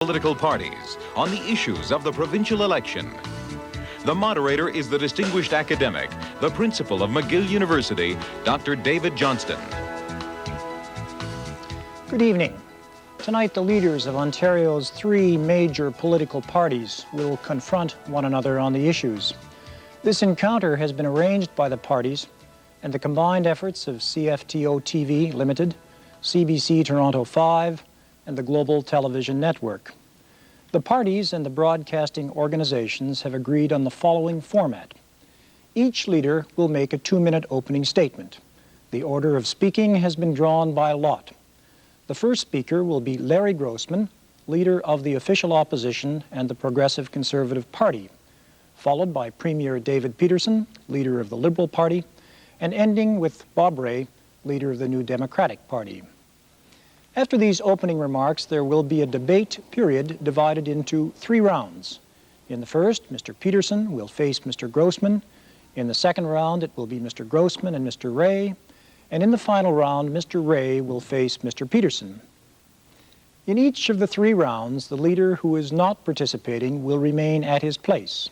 Political parties on the issues of the provincial election. The moderator is the distinguished academic, the principal of McGill University, Dr. David Johnston. Good evening. Tonight, the leaders of Ontario's three major political parties will confront one another on the issues. This encounter has been arranged by the parties and the combined efforts of CFTO TV Limited, CBC Toronto 5, and the Global Television Network. The parties and the broadcasting organizations have agreed on the following format. Each leader will make a 2-minute opening statement. The order of speaking has been drawn by lot. The first speaker will be Larry Grossman, leader of the official opposition and the Progressive Conservative Party, followed by Premier David Peterson, leader of the Liberal Party, and ending with Bob Rae, leader of the New Democratic Party. After these opening remarks, there will be a debate period divided into 3 rounds. In the first, Mr. Peterson will face Mr. Grossman. In the second round, it will be Mr. Grossman and Mr. Rae. And in the final round, Mr. Rae will face Mr. Peterson. In each of the 3 rounds, the leader who is not participating will remain at his place.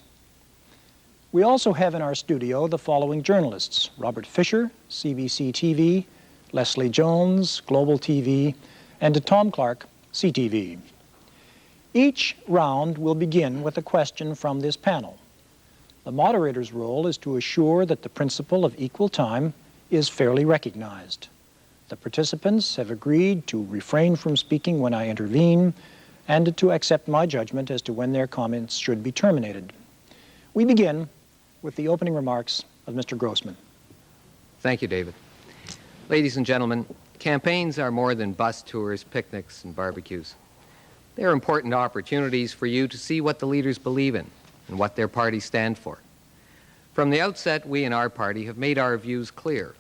We also have in our studio the following journalists: Robert Fisher, CBC TV, Leslie Jones, Global TV, and Tom Clark, CTV. Each round will begin with a question from this panel. The moderator's role is to assure that the principle of equal time is fairly recognized. The participants have agreed to refrain from speaking when I intervene and to accept my judgment as to when their comments should be terminated. We begin with the opening remarks of Mr. Grossman. Thank you, David. Ladies and gentlemen, campaigns are more than bus tours, picnics, and barbecues. They are important opportunities for you to see what the leaders believe in and what their parties stand for. From the outset, we in our party have made our views clear,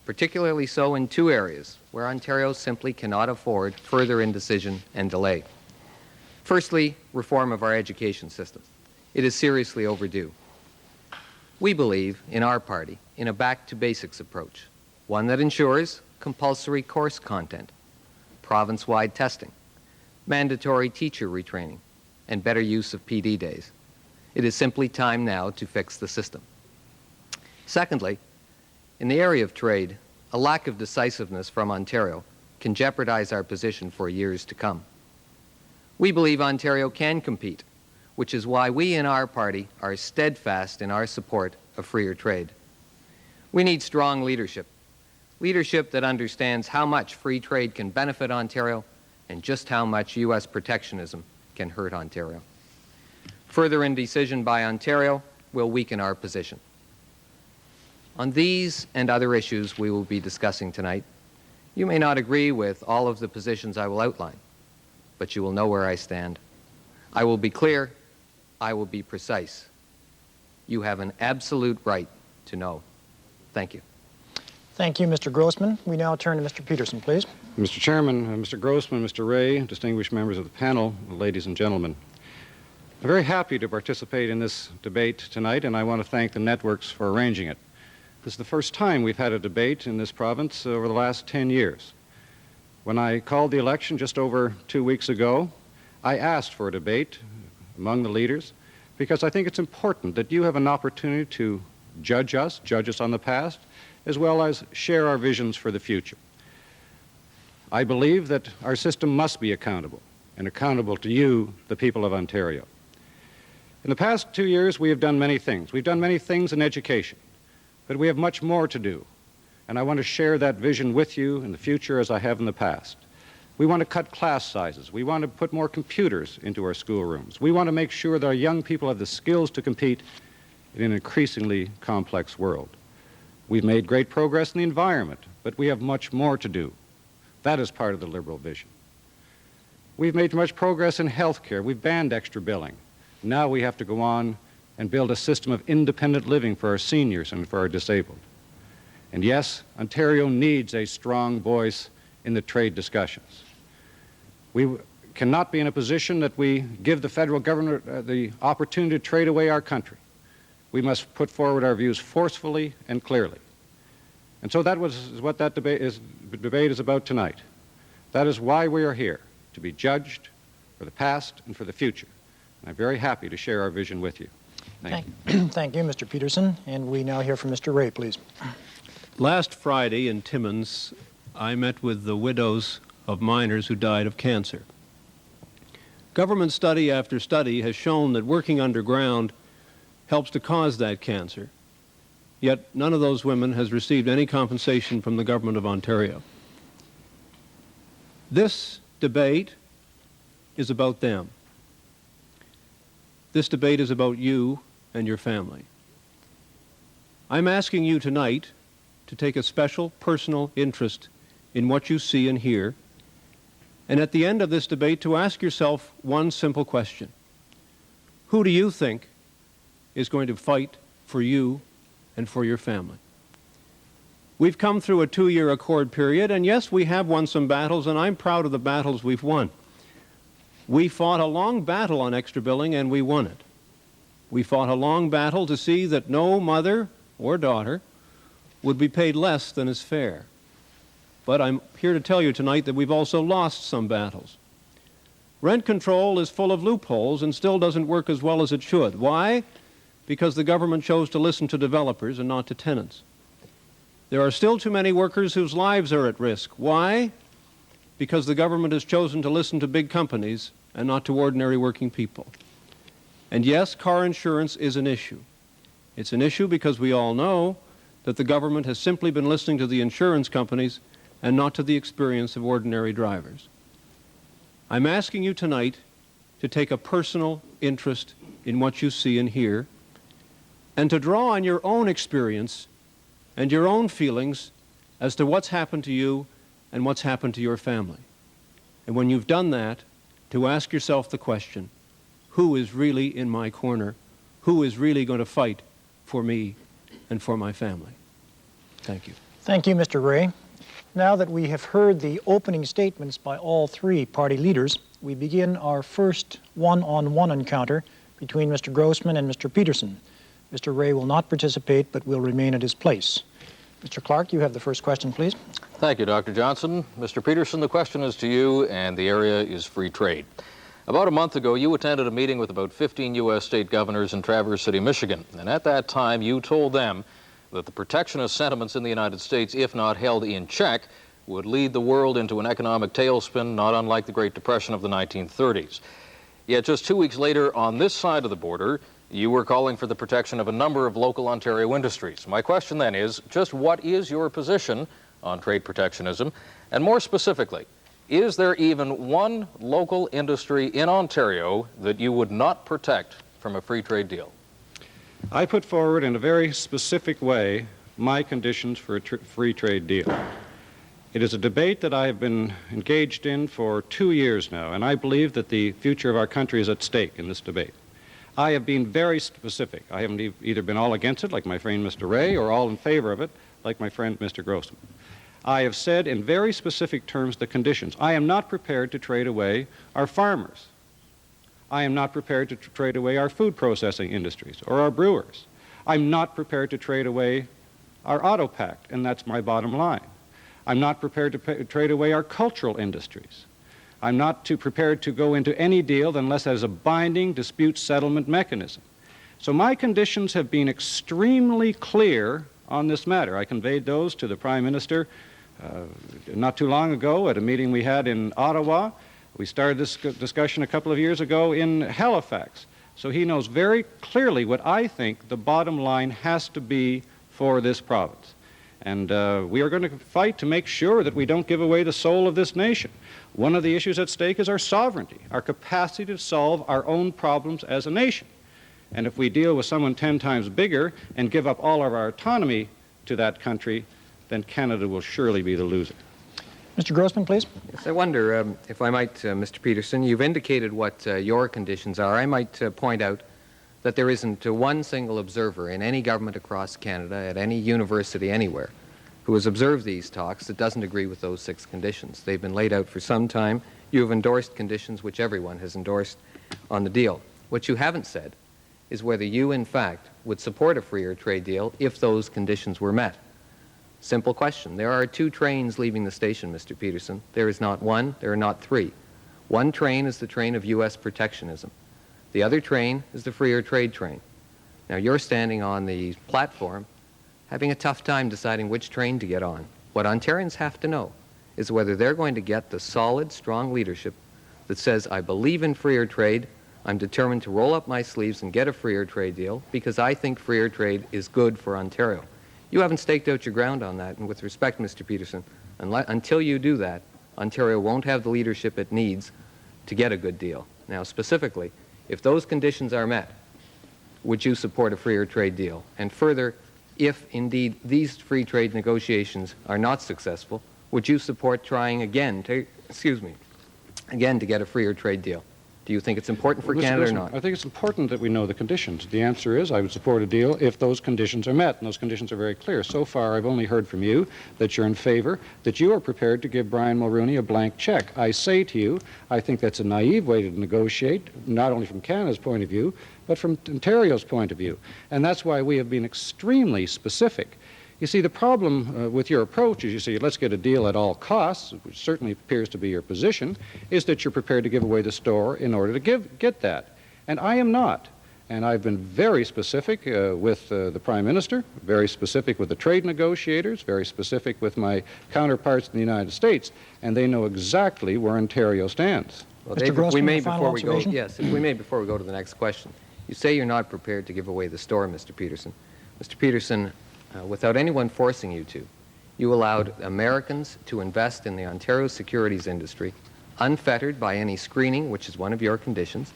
particularly so in 2 areas where Ontario simply cannot afford further indecision and delay. Firstly, reform of our education system. It is seriously overdue. We believe, in our party, in a back-to-basics approach, one that ensures compulsory course content, province-wide testing, mandatory teacher retraining, and better use of PD days. It is simply time now to fix the system. Secondly, in the area of trade, a lack of decisiveness from Ontario can jeopardize our position for years to come. We believe Ontario can compete, which is why we in our party are steadfast in our support of freer trade. We need strong leadership that understands how much free trade can benefit Ontario and just how much U.S. protectionism can hurt Ontario. Further indecision by Ontario will weaken our position. On these and other issues we will be discussing tonight, you may not agree with all of the positions I will outline, but you will know where I stand. I will be clear. I will be precise. You have an absolute right to know. Thank you. Thank you, Mr. Grossman. We now turn to Mr. Peterson, please. Mr. Chairman, Mr. Grossman, Mr. Rae, distinguished members of the panel, ladies and gentlemen. I'm very happy to participate in this debate tonight, and I want to thank the networks for arranging it. This is the first time we've had a debate in this province over the last 10 years. When I called the election just over 2 weeks ago, I asked for a debate among the leaders because I think it's important that you have an opportunity to judge us on the past, as well as share our visions for the future. I believe that our system must be accountable, and accountable to you, the people of Ontario. In the past 2 years, we have done many things. We've done many things in education, but we have much more to do, and I want to share that vision with you in the future as I have in the past. We want to cut class sizes. We want to put more computers into our schoolrooms. We want to make sure that our young people have the skills to compete in an increasingly complex world. We've made great progress in the environment, but we have much more to do. That is part of the Liberal vision. We've made much progress in health care. We've banned extra billing. Now we have to go on and build a system of independent living for our seniors and for our disabled. And yes, Ontario needs a strong voice in the trade discussions. We cannot be in a position that we give the federal government the opportunity to trade away our country. We must put forward our views forcefully and clearly. And so that was what that debate is about tonight. That is why we are here, to be judged, for the past and for the future. And I'm very happy to share our vision with you. Thank you. Thank you, Mr. Peterson. And we now hear from Mr. Ray, please. Last Friday in Timmins, I met with the widows of miners who died of cancer. Government study after study has shown that working underground helps to cause that cancer, yet none of those women has received any compensation from the government of Ontario. This debate is about them. This debate is about you and your family. I'm asking you tonight to take a special personal interest in what you see and hear, and at the end of this debate to ask yourself one simple question. Who do you think is going to fight for you and for your family? We've come through a 2-year accord period, and yes, we have won some battles, and I'm proud of the battles we've won. We fought a long battle on extra billing, and we won it. We fought a long battle to see that no mother or daughter would be paid less than is fair. But I'm here to tell you tonight that we've also lost some battles. Rent control is full of loopholes and still doesn't work as well as it should. Why? Because the government chose to listen to developers and not to tenants. There are still too many workers whose lives are at risk. Why? Because the government has chosen to listen to big companies and not to ordinary working people. And yes, car insurance is an issue. It's an issue because we all know that the government has simply been listening to the insurance companies and not to the experience of ordinary drivers. I'm asking you tonight to take a personal interest in what you see and hear, and to draw on your own experience and your own feelings as to what's happened to you and what's happened to your family. And when you've done that, to ask yourself the question, who is really in my corner? Who is really going to fight for me and for my family? Thank you. Thank you, Mr. Ray. Now that we have heard the opening statements by all three party leaders, we begin our first one-on-one encounter between Mr. Grossman and Mr. Peterson. Mr. Ray will not participate, but will remain at his place. Mr. Clark, you have the first question, please. Thank you, Dr. Johnson. Mr. Peterson, the question is to you, and the area is free trade. About a month ago, you attended a meeting with about 15 U.S. state governors in Traverse City, Michigan, and at that time, you told them that the protectionist sentiments in the United States, if not held in check, would lead the world into an economic tailspin not unlike the Great Depression of the 1930s. Yet just 2 weeks later, on this side of the border, you were calling for the protection of a number of local Ontario industries. My question then is, just what is your position on trade protectionism? And more specifically, is there even one local industry in Ontario that you would not protect from a free trade deal? I put forward in a very specific way my conditions for a free trade deal. It is a debate that I have been engaged in for 2 years now, and I believe that the future of our country is at stake in this debate. I have been very specific. I haven't either been all against it, like my friend Mr. Ray, or all in favor of it, like my friend Mr. Grossman. I have said in very specific terms the conditions. I am not prepared to trade away our farmers. I am not prepared to trade away our food processing industries or our brewers. I'm not prepared to trade away our auto pact, and that's my bottom line. I'm not prepared to trade away our cultural industries. I'm not prepared to go into any deal unless there's a binding dispute settlement mechanism. So my conditions have been extremely clear on this matter. I conveyed those to the Prime Minister not too long ago at a meeting we had in Ottawa. We started this discussion a couple of years ago in Halifax. So he knows very clearly what I think the bottom line has to be for this province. And we are going to fight to make sure that we don't give away the soul of this nation. One of the issues at stake is our sovereignty, our capacity to solve our own problems as a nation. And if we deal with someone 10 times bigger and give up all of our autonomy to that country, then Canada will surely be the loser. Mr. Grossman, please. Yes, I wonder if I might, Mr. Peterson, you've indicated what your conditions are. I might point out that there isn't one single observer in any government across Canada, at any university anywhere, who has observed these talks that doesn't agree with those 6 conditions. They've been laid out for some time. You have endorsed conditions which everyone has endorsed on the deal. What you haven't said is whether you, in fact, would support a freer trade deal if those conditions were met. Simple question. There are 2 trains leaving the station, Mr. Peterson. There is not 1, there are not 3. One train is the train of U.S. protectionism. The other train is the freer trade train. Now, you're standing on the platform having a tough time deciding which train to get on. What Ontarians have to know is whether they're going to get the solid, strong leadership that says, I believe in freer trade, I'm determined to roll up my sleeves and get a freer trade deal because I think freer trade is good for Ontario. You haven't staked out your ground on that, and with respect, Mr. Peterson, until you do that, Ontario won't have the leadership it needs to get a good deal. Now, specifically, if those conditions are met, would you support a freer trade deal? And further, if indeed these free trade negotiations are not successful, would you support trying again to get a freer trade deal? Do you think it's important for Canada or not? I think it's important that we know the conditions. The answer is I would support a deal if those conditions are met, and those conditions are very clear. So far, I've only heard from you that you're in favor, that you are prepared to give Brian Mulroney a blank check. I say to you, I think that's a naive way to negotiate, not only from Canada's point of view, but from Ontario's point of view. And that's why we have been extremely specific. You see, the problem with your approach is you say, let's get a deal at all costs, which certainly appears to be your position, is that you're prepared to give away the store in order to get that. And I am not. And I've been very specific with the Prime Minister, very specific with the trade negotiators, very specific with my counterparts in the United States, and they know exactly where Ontario stands. Well, Mr. David, Grossman, if we may, final before we go, observation? yes, if we may, before we go to the next question. You say you're not prepared to give away the store, Mr. Peterson. Mr. Peterson, without anyone forcing you to, you allowed Americans to invest in the Ontario securities industry unfettered by any screening, which is one of your conditions,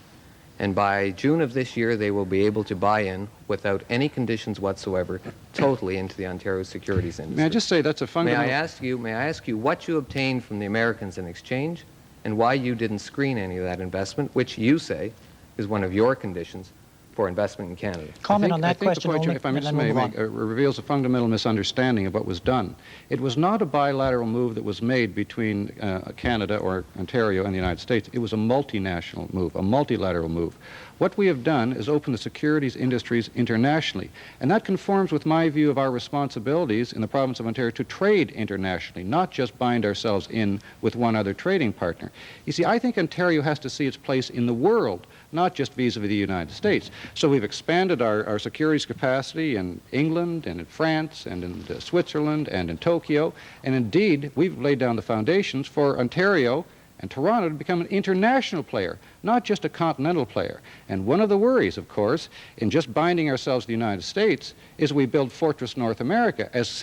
and by June of this year they will be able to buy in without any conditions whatsoever totally into the Ontario securities industry. May I just say that's a fundamental... May I ask you what you obtained from the Americans in exchange and why you didn't screen any of that investment, which you say is one of your conditions for investment in Canada? Comment on that I think question the point, only, if I and may, then we'll move on. reveals a fundamental misunderstanding of what was done. It was not a bilateral move that was made between Canada or Ontario and the United States. It was a multinational move, a multilateral move. What we have done is open the securities industries internationally, and that conforms with my view of our responsibilities in the province of Ontario to trade internationally, not just bind ourselves in with one other trading partner. You see, I think Ontario has to see its place in the world, not just vis-a-vis the United States. So we've expanded our securities capacity in England and in France and in Switzerland and in Tokyo, and indeed we've laid down the foundations for Ontario and Toronto to become an international player, not just a continental player. And one of the worries, of course, in just binding ourselves to the United States is we build Fortress North America as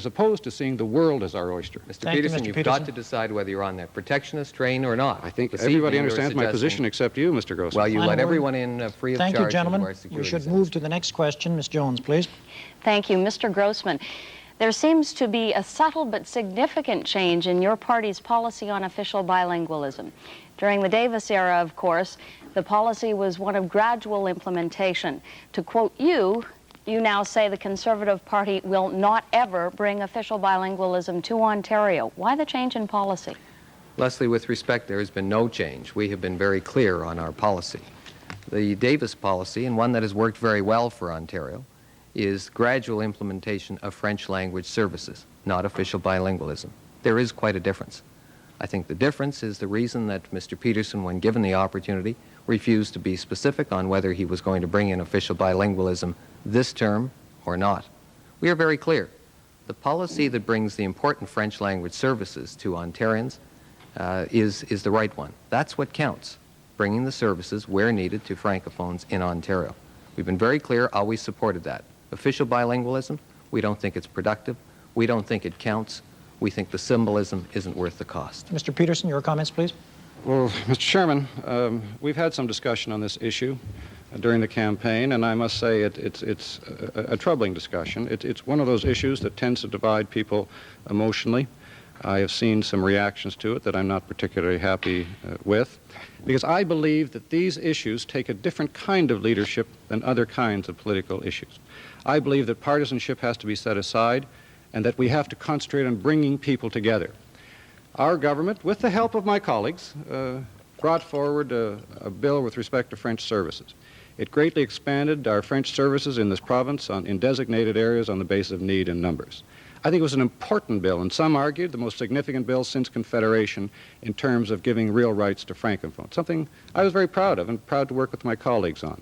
opposed to seeing the world as our oyster. Mr. Peterson, you've got to decide whether you're on that protectionist train or not. I think everybody understands my position except you, Mr. Grossman. Well, you let everyone in free of charge. Thank you, gentlemen. into our securities We should industry. move to the next question. Ms. Jones, please. Thank you. Mr. Grossman, there seems to be a subtle but significant change in your party's policy on official bilingualism. During the Davis era, of course, the policy was one of gradual implementation. To quote you, you now say the Conservative Party will not ever bring official bilingualism to Ontario. Why the change in policy? Leslie, with respect, there has been no change. We have been very clear on our policy. The Davis policy, and one that has worked very well for Ontario, is gradual implementation of French language services, not official bilingualism. There is quite a difference. I think the difference is the reason that Mr. Peterson, when given the opportunity, refused to be specific on whether he was going to bring in official bilingualism this term or not. We are very clear. The policy that brings the important French language services to Ontarians is the right one. That's what counts, bringing the services where needed to Francophones in Ontario. We've been very clear, always supported that. Official bilingualism, we don't think it's productive. We don't think it counts. We think the symbolism isn't worth the cost. Mr. Peterson, your comments, please. Well, Mr. Chairman, we've had some discussion on this issue during the campaign, and I must say it's a troubling discussion. It's one of those issues that tends to divide people emotionally. I have seen some reactions to it that I'm not particularly happy with, because I believe that these issues take a different kind of leadership than other kinds of political issues. I believe that partisanship has to be set aside and that we have to concentrate on bringing people together. Our government, with the help of my colleagues, brought forward a bill with respect to French services. It greatly expanded our French services in this province in designated areas on the basis of need and numbers. I think it was an important bill, and some argued the most significant bill since Confederation in terms of giving real rights to Francophones, something I was very proud of and proud to work with my colleagues on.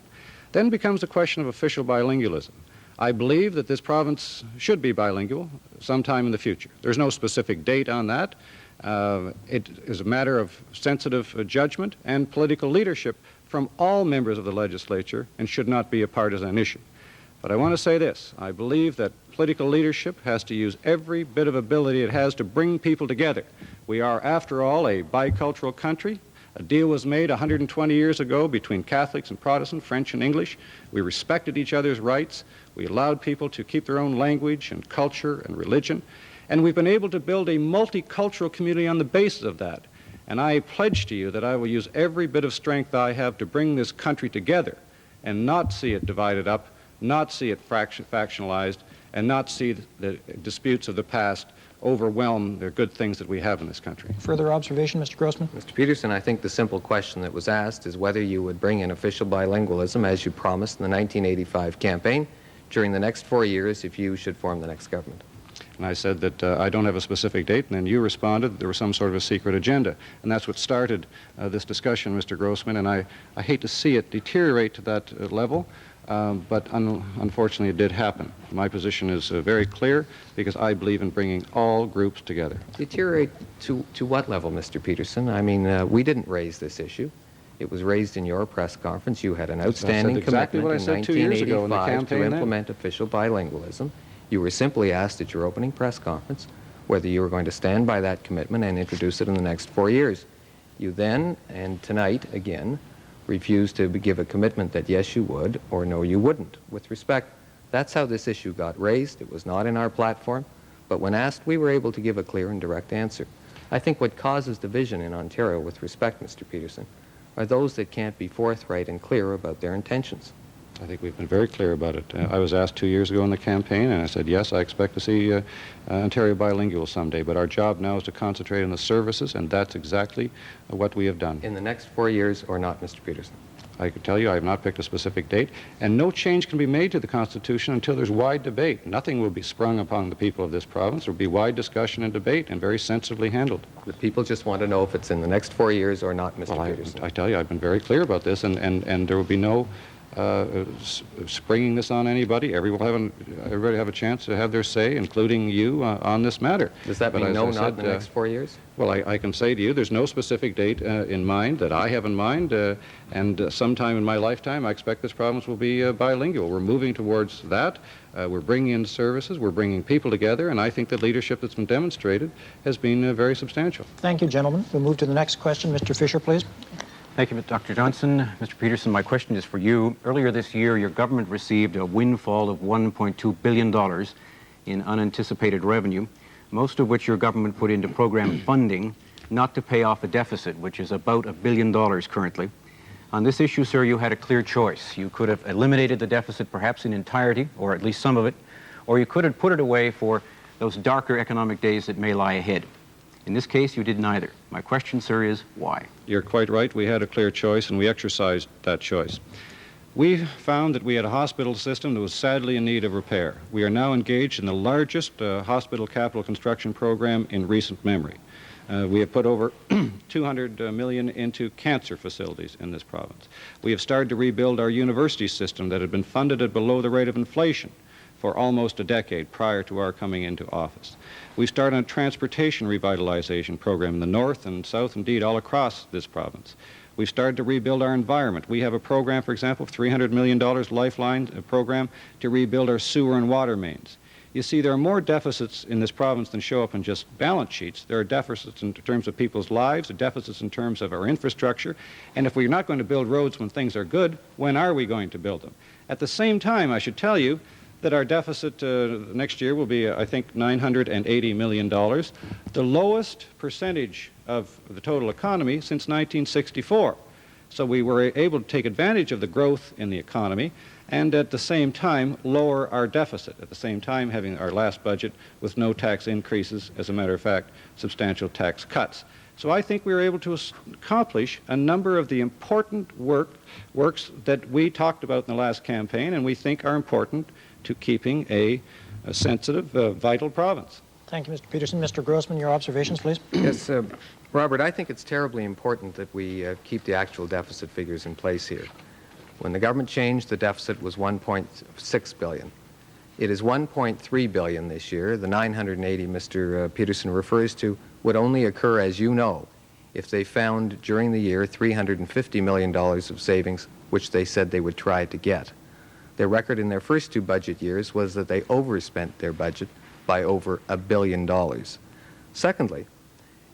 Then becomes the question of official bilingualism. I believe that this province should be bilingual sometime in the future. There's no specific date on that. It is a matter of sensitive judgment and political leadership from all members of the legislature and should not be a partisan issue. But I want to say this. I believe that political leadership has to use every bit of ability it has to bring people together. We are, after all, a bicultural country. A deal was made 120 years ago between Catholics and Protestants, French and English. We respected each other's rights. We allowed people to keep their own language and culture and religion. And we've been able to build a multicultural community on the basis of that. And I pledge to you that I will use every bit of strength I have to bring this country together and not see it divided up, not see it factionalized, and not see the disputes of the past overwhelm the good things that we have in this country. Further observation, Mr. Grossman? Mr. Peterson, I think the simple question that was asked is whether you would bring in official bilingualism as you promised in the 1985 campaign during the next 4 years if you should form the next government. And I said that I don't have a specific date, and then you responded that there was some sort of a secret agenda. And that's what started this discussion, Mr. Grossman, and I hate to see it deteriorate to that level, but unfortunately it did happen. My position is very clear because I believe in bringing all groups together. Deteriorate to what level, Mr. Peterson? I mean, we didn't raise this issue. It was raised in your press conference. You had an outstanding exactly commitment in 1985 to implement official bilingualism. You were simply asked at your opening press conference whether you were going to stand by that commitment and introduce it in the next 4 years. You then, and tonight again, refused to give a commitment that yes, you would, or no, you wouldn't. With respect, that's how this issue got raised. It was not in our platform, but when asked, we were able to give a clear and direct answer. I think what causes division in Ontario with respect, Mr. Peterson, are those that can't be forthright and clear about their intentions. I think we've been very clear about it. I was asked 2 years ago in the campaign, and I said, yes, I expect to see Ontario bilingual someday, but our job now is to concentrate on the services, and that's exactly what we have done. In the next 4 years or not, Mr. Peterson? I can tell you I have not picked a specific date, and no change can be made to the Constitution until there's wide debate. Nothing will be sprung upon the people of this province. There will be wide discussion and debate, and very sensibly handled. The people just want to know if it's in the next 4 years or not, Mr. Peterson. I tell you, I've been very clear about this, and there will be no springing this on anybody. Everybody have a chance to have their say, including you, on this matter. Does that mean no, not in the next 4 years? Well, I can say to you there's no specific date in mind that I have in mind, and sometime in my lifetime I expect this province will be bilingual. We're moving towards that. We're bringing in services, we're bringing people together, and I think the leadership that's been demonstrated has been very substantial. Thank you, gentlemen. We'll move to the next question. Mr. Fisher, please. Thank you, Dr. Johnson. Mr. Peterson, my question is for you. Earlier this year, your government received a windfall of $1.2 billion in unanticipated revenue, most of which your government put into program funding, not to pay off a deficit, which is about $1 billion currently. On this issue, sir, you had a clear choice. You could have eliminated the deficit perhaps in entirety, or at least some of it, or you could have put it away for those darker economic days that may lie ahead. In this case, you did neither. My question, sir, is why? You're quite right. We had a clear choice, and we exercised that choice. We found that we had a hospital system that was sadly in need of repair. We are now engaged in the largest hospital capital construction program in recent memory. We have put over $200 million into cancer facilities in this province. We have started to rebuild our university system that had been funded at below the rate of inflation for almost a decade prior to our coming into office. We started a transportation revitalization program in the north and south, indeed all across this province. We've started to rebuild our environment. We have a program, for example, of $300 million lifeline program to rebuild our sewer and water mains. You see, there are more deficits in this province than show up in just balance sheets. There are deficits in terms of people's lives, deficits in terms of our infrastructure, and if we're not going to build roads when things are good, when are we going to build them? At the same time, I should tell you that our deficit next year will be, I think, $980 million, the lowest percentage of the total economy since 1964. So we were able to take advantage of the growth in the economy and at the same time lower our deficit, at the same time having our last budget with no tax increases, as a matter of fact, substantial tax cuts. So I think we were able to accomplish a number of the important works that we talked about in the last campaign and we think are important to keeping a sensitive, vital province. Thank you, Mr. Peterson. Mr. Grossman, your observations, please. Yes, Robert, I think it's terribly important that we keep the actual deficit figures in place here. When the government changed, the deficit was $1.6 billion. It is $1.3 billion this year. The 980 Mr. Peterson refers to would only occur, as you know, if they found during the year $350 million of savings, which they said they would try to get. Their record in their first two budget years was that they overspent their budget by over $1 billion. Secondly,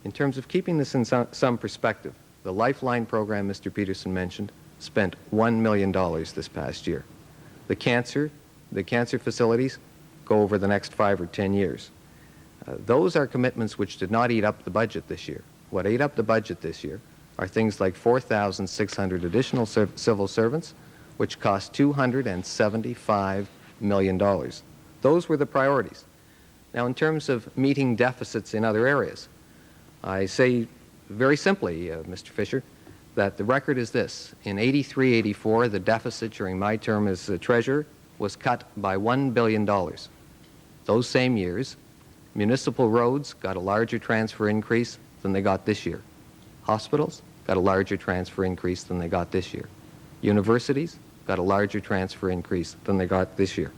in terms of keeping this in some perspective, the Lifeline program Mr. Peterson mentioned spent $1 million this past year. The cancer facilities go over the next 5 or 10 years. Those are commitments which did not eat up the budget this year. What ate up the budget this year are things like 4,600 additional civil servants, which cost $275 million. Those were the priorities. Now, in terms of meeting deficits in other areas, I say very simply, Mr. Fisher, that the record is this. In 83-84, the deficit during my term as treasurer was cut by $1 billion. Those same years, municipal roads got a larger transfer increase than they got this year. Hospitals got a larger transfer increase than they got this year. Universities got a larger transfer increase than they got this year.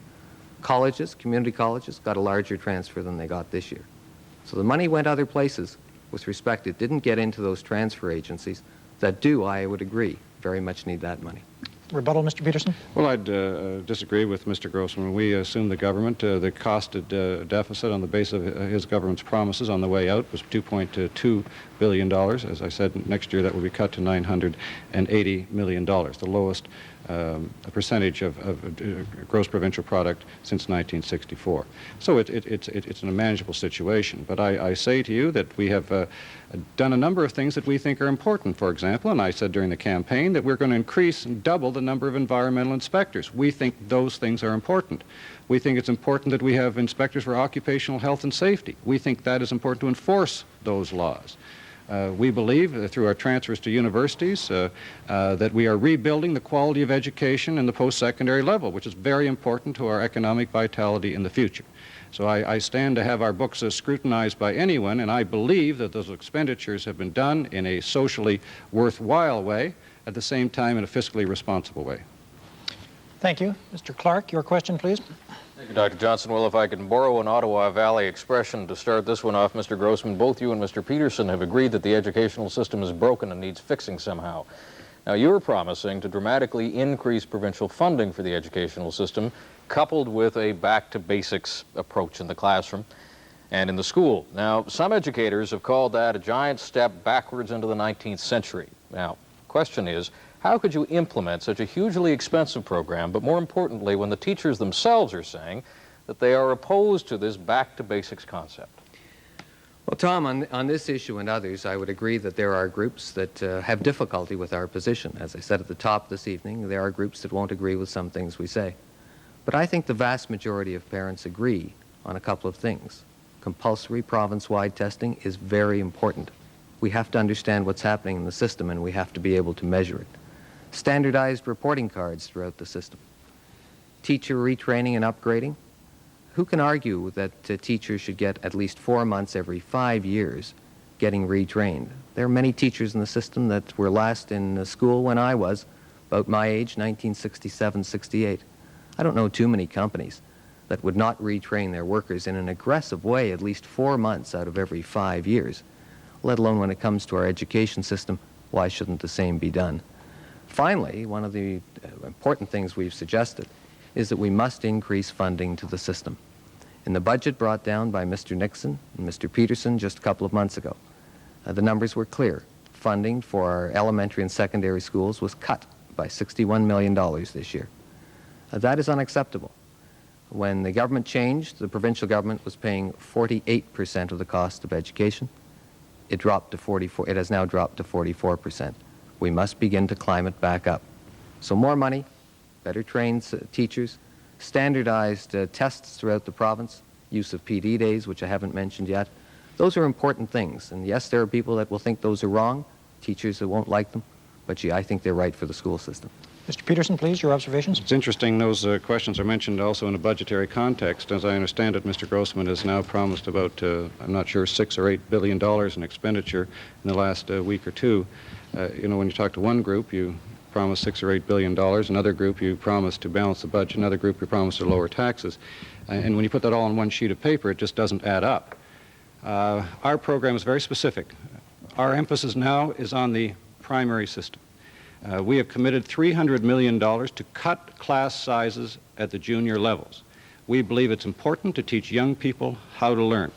Colleges, community colleges, got a larger transfer than they got this year. So the money went other places with respect. It didn't get into those transfer agencies that do, I would agree, very much need that money. Rebuttal, Mr. Peterson? Well, I'd disagree with Mr. Grossman. When we assumed the government, the costed deficit on the basis of his government's promises on the way out was $2.2 billion. As I said, next year that will be cut to $980 million, the lowest percentage of gross provincial product since 1964. So it's an unmanageable situation. But I say to you that we have done a number of things that we think are important. For example, and I said during the campaign that we're going to increase and double the number of environmental inspectors. We think those things are important. We think it's important that we have inspectors for occupational health and safety. We think that is important to enforce those laws. We believe through our transfers to universities that we are rebuilding the quality of education in the post-secondary level, which is very important to our economic vitality in the future. So I stand to have our books scrutinized by anyone, and I believe that those expenditures have been done in a socially worthwhile way, at the same time in a fiscally responsible way. Thank you. Mr. Clark, your question, please. Thank you, Dr. Johnson. Well, if I can borrow an Ottawa Valley expression to start this one off, Mr. Grossman, both you and Mr. Peterson have agreed that the educational system is broken and needs fixing somehow. Now, you're promising to dramatically increase provincial funding for the educational system, coupled with a back-to-basics approach in the classroom and in the school. Now, some educators have called that a giant step backwards into the 19th century. Now, the question is, how could you implement such a hugely expensive program, but more importantly, when the teachers themselves are saying that they are opposed to this back-to-basics concept? Well, Tom, on this issue and others, I would agree that there are groups that have difficulty with our position. As I said at the top this evening, there are groups that won't agree with some things we say. But I think the vast majority of parents agree on a couple of things. Compulsory province-wide testing is very important. We have to understand what's happening in the system, and we have to be able to measure it. Standardized reporting cards throughout the system. Teacher retraining and upgrading. Who can argue that teachers should get at least 4 months every 5 years getting retrained? There are many teachers in the system that were last in school when I was, about my age, 1967, 68. I don't know too many companies that would not retrain their workers in an aggressive way at least 4 months out of every 5 years, let alone when it comes to our education system. Why shouldn't the same be done? Finally, one of the important things we've suggested is that we must increase funding to the system. In the budget brought down by Mr. Nixon and Mr. Peterson just a couple of months ago, the numbers were clear. Funding for our elementary and secondary schools was cut by $61 million this year. That is unacceptable. When the government changed, the provincial government was paying 48% of the cost of education. It has now dropped to 44%. We must begin to climb it back up. So more money, better trained teachers, standardized tests throughout the province, use of PD days, which I haven't mentioned yet. Those are important things. And yes, there are people that will think those are wrong, teachers that won't like them. But gee, I think they're right for the school system. Mr. Peterson, please, your observations. It's interesting those questions are mentioned also in a budgetary context. As I understand it, Mr. Grossman has now promised about, I'm not sure, $6 or $8 billion in expenditure in the last week or two. You know, when you talk to one group, you promise $6 or $8 billion. Another group, you promise to balance the budget. Another group, you promise to lower taxes. And when you put that all on one sheet of paper, it just doesn't add up. Our program is very specific. Our emphasis now is on the primary system. We have committed $300 million to cut class sizes at the junior levels. We believe it's important to teach young people how to learn.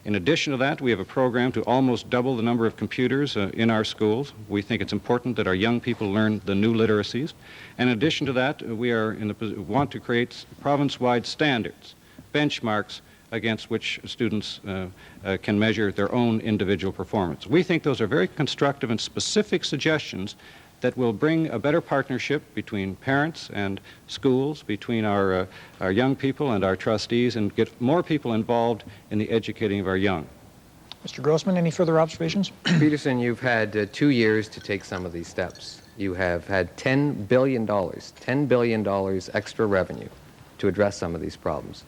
In addition to that, we have a program to almost double the number of computers in our schools. We think it's important that our young people learn the new literacies. And in addition to that, we want to create province-wide standards, benchmarks against which students can measure their own individual performance. We think those are very constructive and specific suggestions that will bring a better partnership between parents and schools, between our young people and our trustees, and get more people involved in the educating of our young. Mr. Grossman, any further observations? Peterson, you've had 2 years to take some of these steps. You have had $10 billion extra revenue to address some of these problems.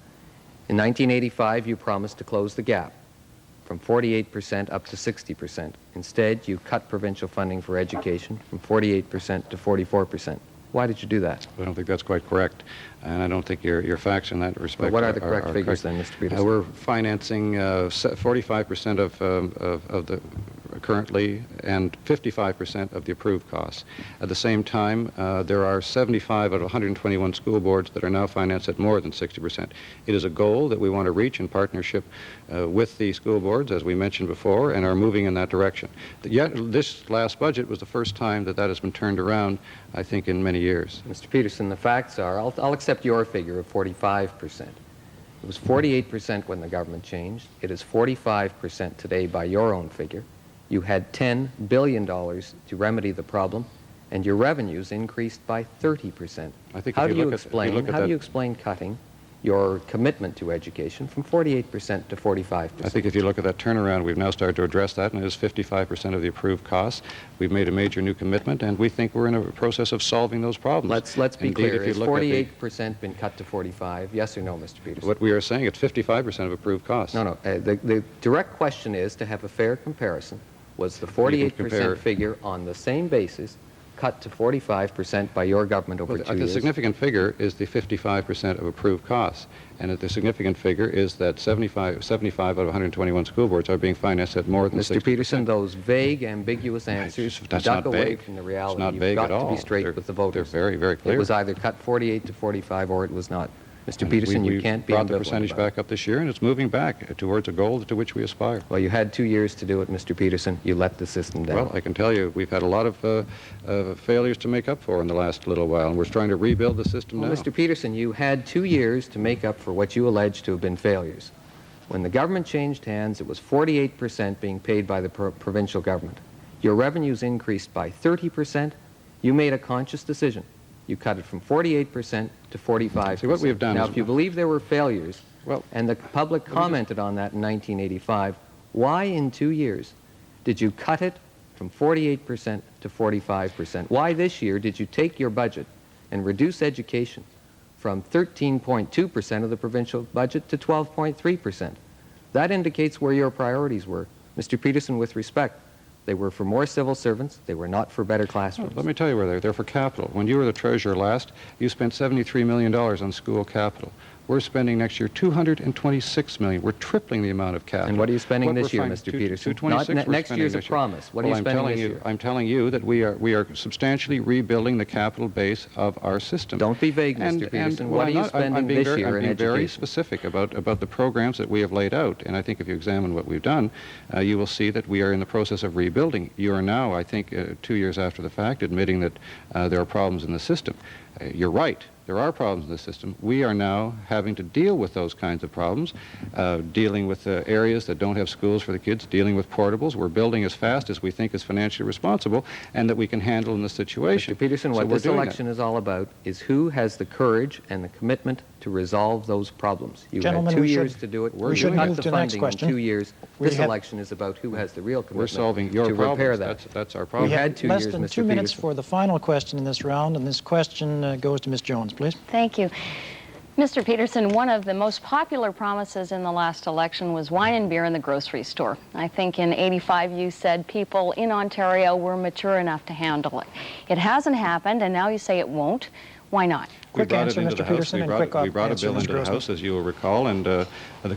In 1985, you promised to close the gap from 48% up to 60%. Instead, you cut provincial funding for education from 48% to 44%. Why did you do that? I don't think that's quite correct, and I don't think your facts in that respect Well, what are the correct figures then, Mr. Peterson? We're financing 45% of the currently and 55% of the approved costs. At the same time, there are 75 out of 121 school boards that are now financed at more than 60%. It is a goal that we want to reach in partnership with the school boards, as we mentioned before, and are moving in that direction. Yet this last budget was the first time that has been turned around, I think, in many years. Mr. Peterson, the facts are, I'll accept your figure of 45%. It was 48% when the government changed. It is 45% today by your own figure. You had $10 billion to remedy the problem, and your revenues increased by 30%. I think how do you explain cutting your commitment to education from 48% to 45%? I think if you look at that turnaround, we've now started to address that, and it is 55% of the approved costs. We've made a major new commitment, and we think we're in a process of solving those problems. Let's be clear. Has 48% been cut to 45? Yes or no, Mr. Peterson? What we are saying, it's 55% of approved costs. No. The direct question is, to have a fair comparison, was the 48% figure on the same basis cut to 45% by your government over 2 years? The significant figure is the 55% of approved costs. And the significant figure is that 75 out of 121 school boards are being financed at more than 60%. Mr. Peterson, those vague, ambiguous answers duck away from the reality. You've got to be straight with the voters. They're very, very clear. It was either cut 48 to 45 or it was not. Mr. Peterson, you can't be ambivalent. We brought the percentage back up this year, and it's moving back towards a goal to which we aspire. Well, you had 2 years to do it, Mr. Peterson. You let the system down. Well, I can tell you, we've had a lot of failures to make up for in the last little while, and we're trying to rebuild the system now. Mr. Peterson, you had 2 years to make up for what you allege to have been failures. When the government changed hands, it was 48% being paid by the provincial government. Your revenues increased by 30%. You made a conscious decision. You cut it from 48% to 45%. See, what we have done now, if you believe there were failures, and the public commented on that in 1985, why in 2 years did you cut it from 48% to 45%? Why this year did you take your budget and reduce education from 13.2% of the provincial budget to 12.3%? That indicates where your priorities were. Mr. Peterson, with respect, they were for more civil servants. They were not for better classrooms. Let me tell you where they're for capital. When you were the treasurer last, you spent $73 million on school capital. We're spending next year $226 million. We're tripling the amount of capital. And what are you spending this year, Mr. Peterson? Next year's a promise. What are you spending this year? I'm telling you that we are substantially rebuilding the capital base of our system. Don't be vague, Mr. Peterson. What are you spending this year in education? I'm being very specific about the programs that we have laid out. And I think if you examine what we've done, you will see that we are in the process of rebuilding. You are now, I think, 2 years after the fact, admitting that there are problems in the system. You're right. There are problems in the system. We are now having to deal with those kinds of problems, dealing with areas that don't have schools for the kids, dealing with portables. We're building as fast as we think is financially responsible and that we can handle in the situation. Mr. Peterson, what this election is all about is who has the courage and the commitment to resolve those problems. You had 2 years to do it. We should move to the next funding question. in 2 years. This election is about who has the real commitment We're solving your to problems. repair that. That's our problem. We had have 2 less years, than Mr. 2 minutes Peterson. for the final question in this round, and this question goes to Ms. Jones, please. Thank you. Mr. Peterson, one of the most popular promises in the last election was wine and beer in the grocery store. I think in '85 you said people in Ontario were mature enough to handle it. It hasn't happened, and now you say it won't. Why not? Quick answer, Mr. Peterson, and quick We brought a answer, bill Ms. into the Grossman. House, as you will recall, and the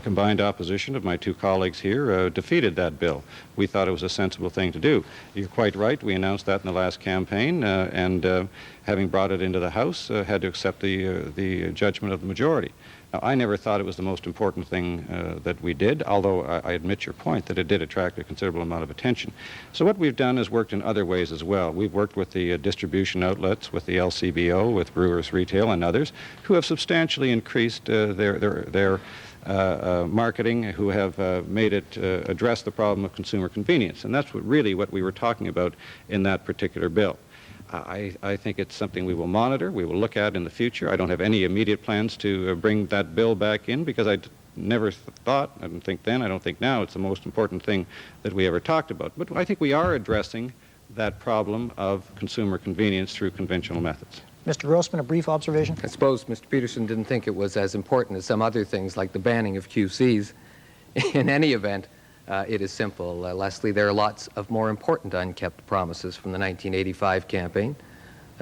combined opposition of my two colleagues here defeated that bill. We thought it was a sensible thing to do. You're quite right. We announced that in the last campaign, and having brought it into the House, had to accept the judgment of the majority. Now, I never thought it was the most important thing that we did, although I admit your point that it did attract a considerable amount of attention. So what we've done is worked in other ways as well. We've worked with the distribution outlets, with the LCBO, with Brewers Retail and others, who have substantially increased their marketing, who have made it address the problem of consumer convenience. And that's really what we were talking about in that particular bill. I think it's something we will monitor, we will look at in the future. I don't have any immediate plans to bring that bill back in because I never thought, I didn't think then, I don't think now, it's the most important thing that we ever talked about. But I think we are addressing that problem of consumer convenience through conventional methods. Mr. Grossman, a brief observation? I suppose Mr. Peterson didn't think it was as important as some other things like the banning of QCs. In any event, it is simple, Leslie. There are lots of more important unkept promises from the 1985 campaign.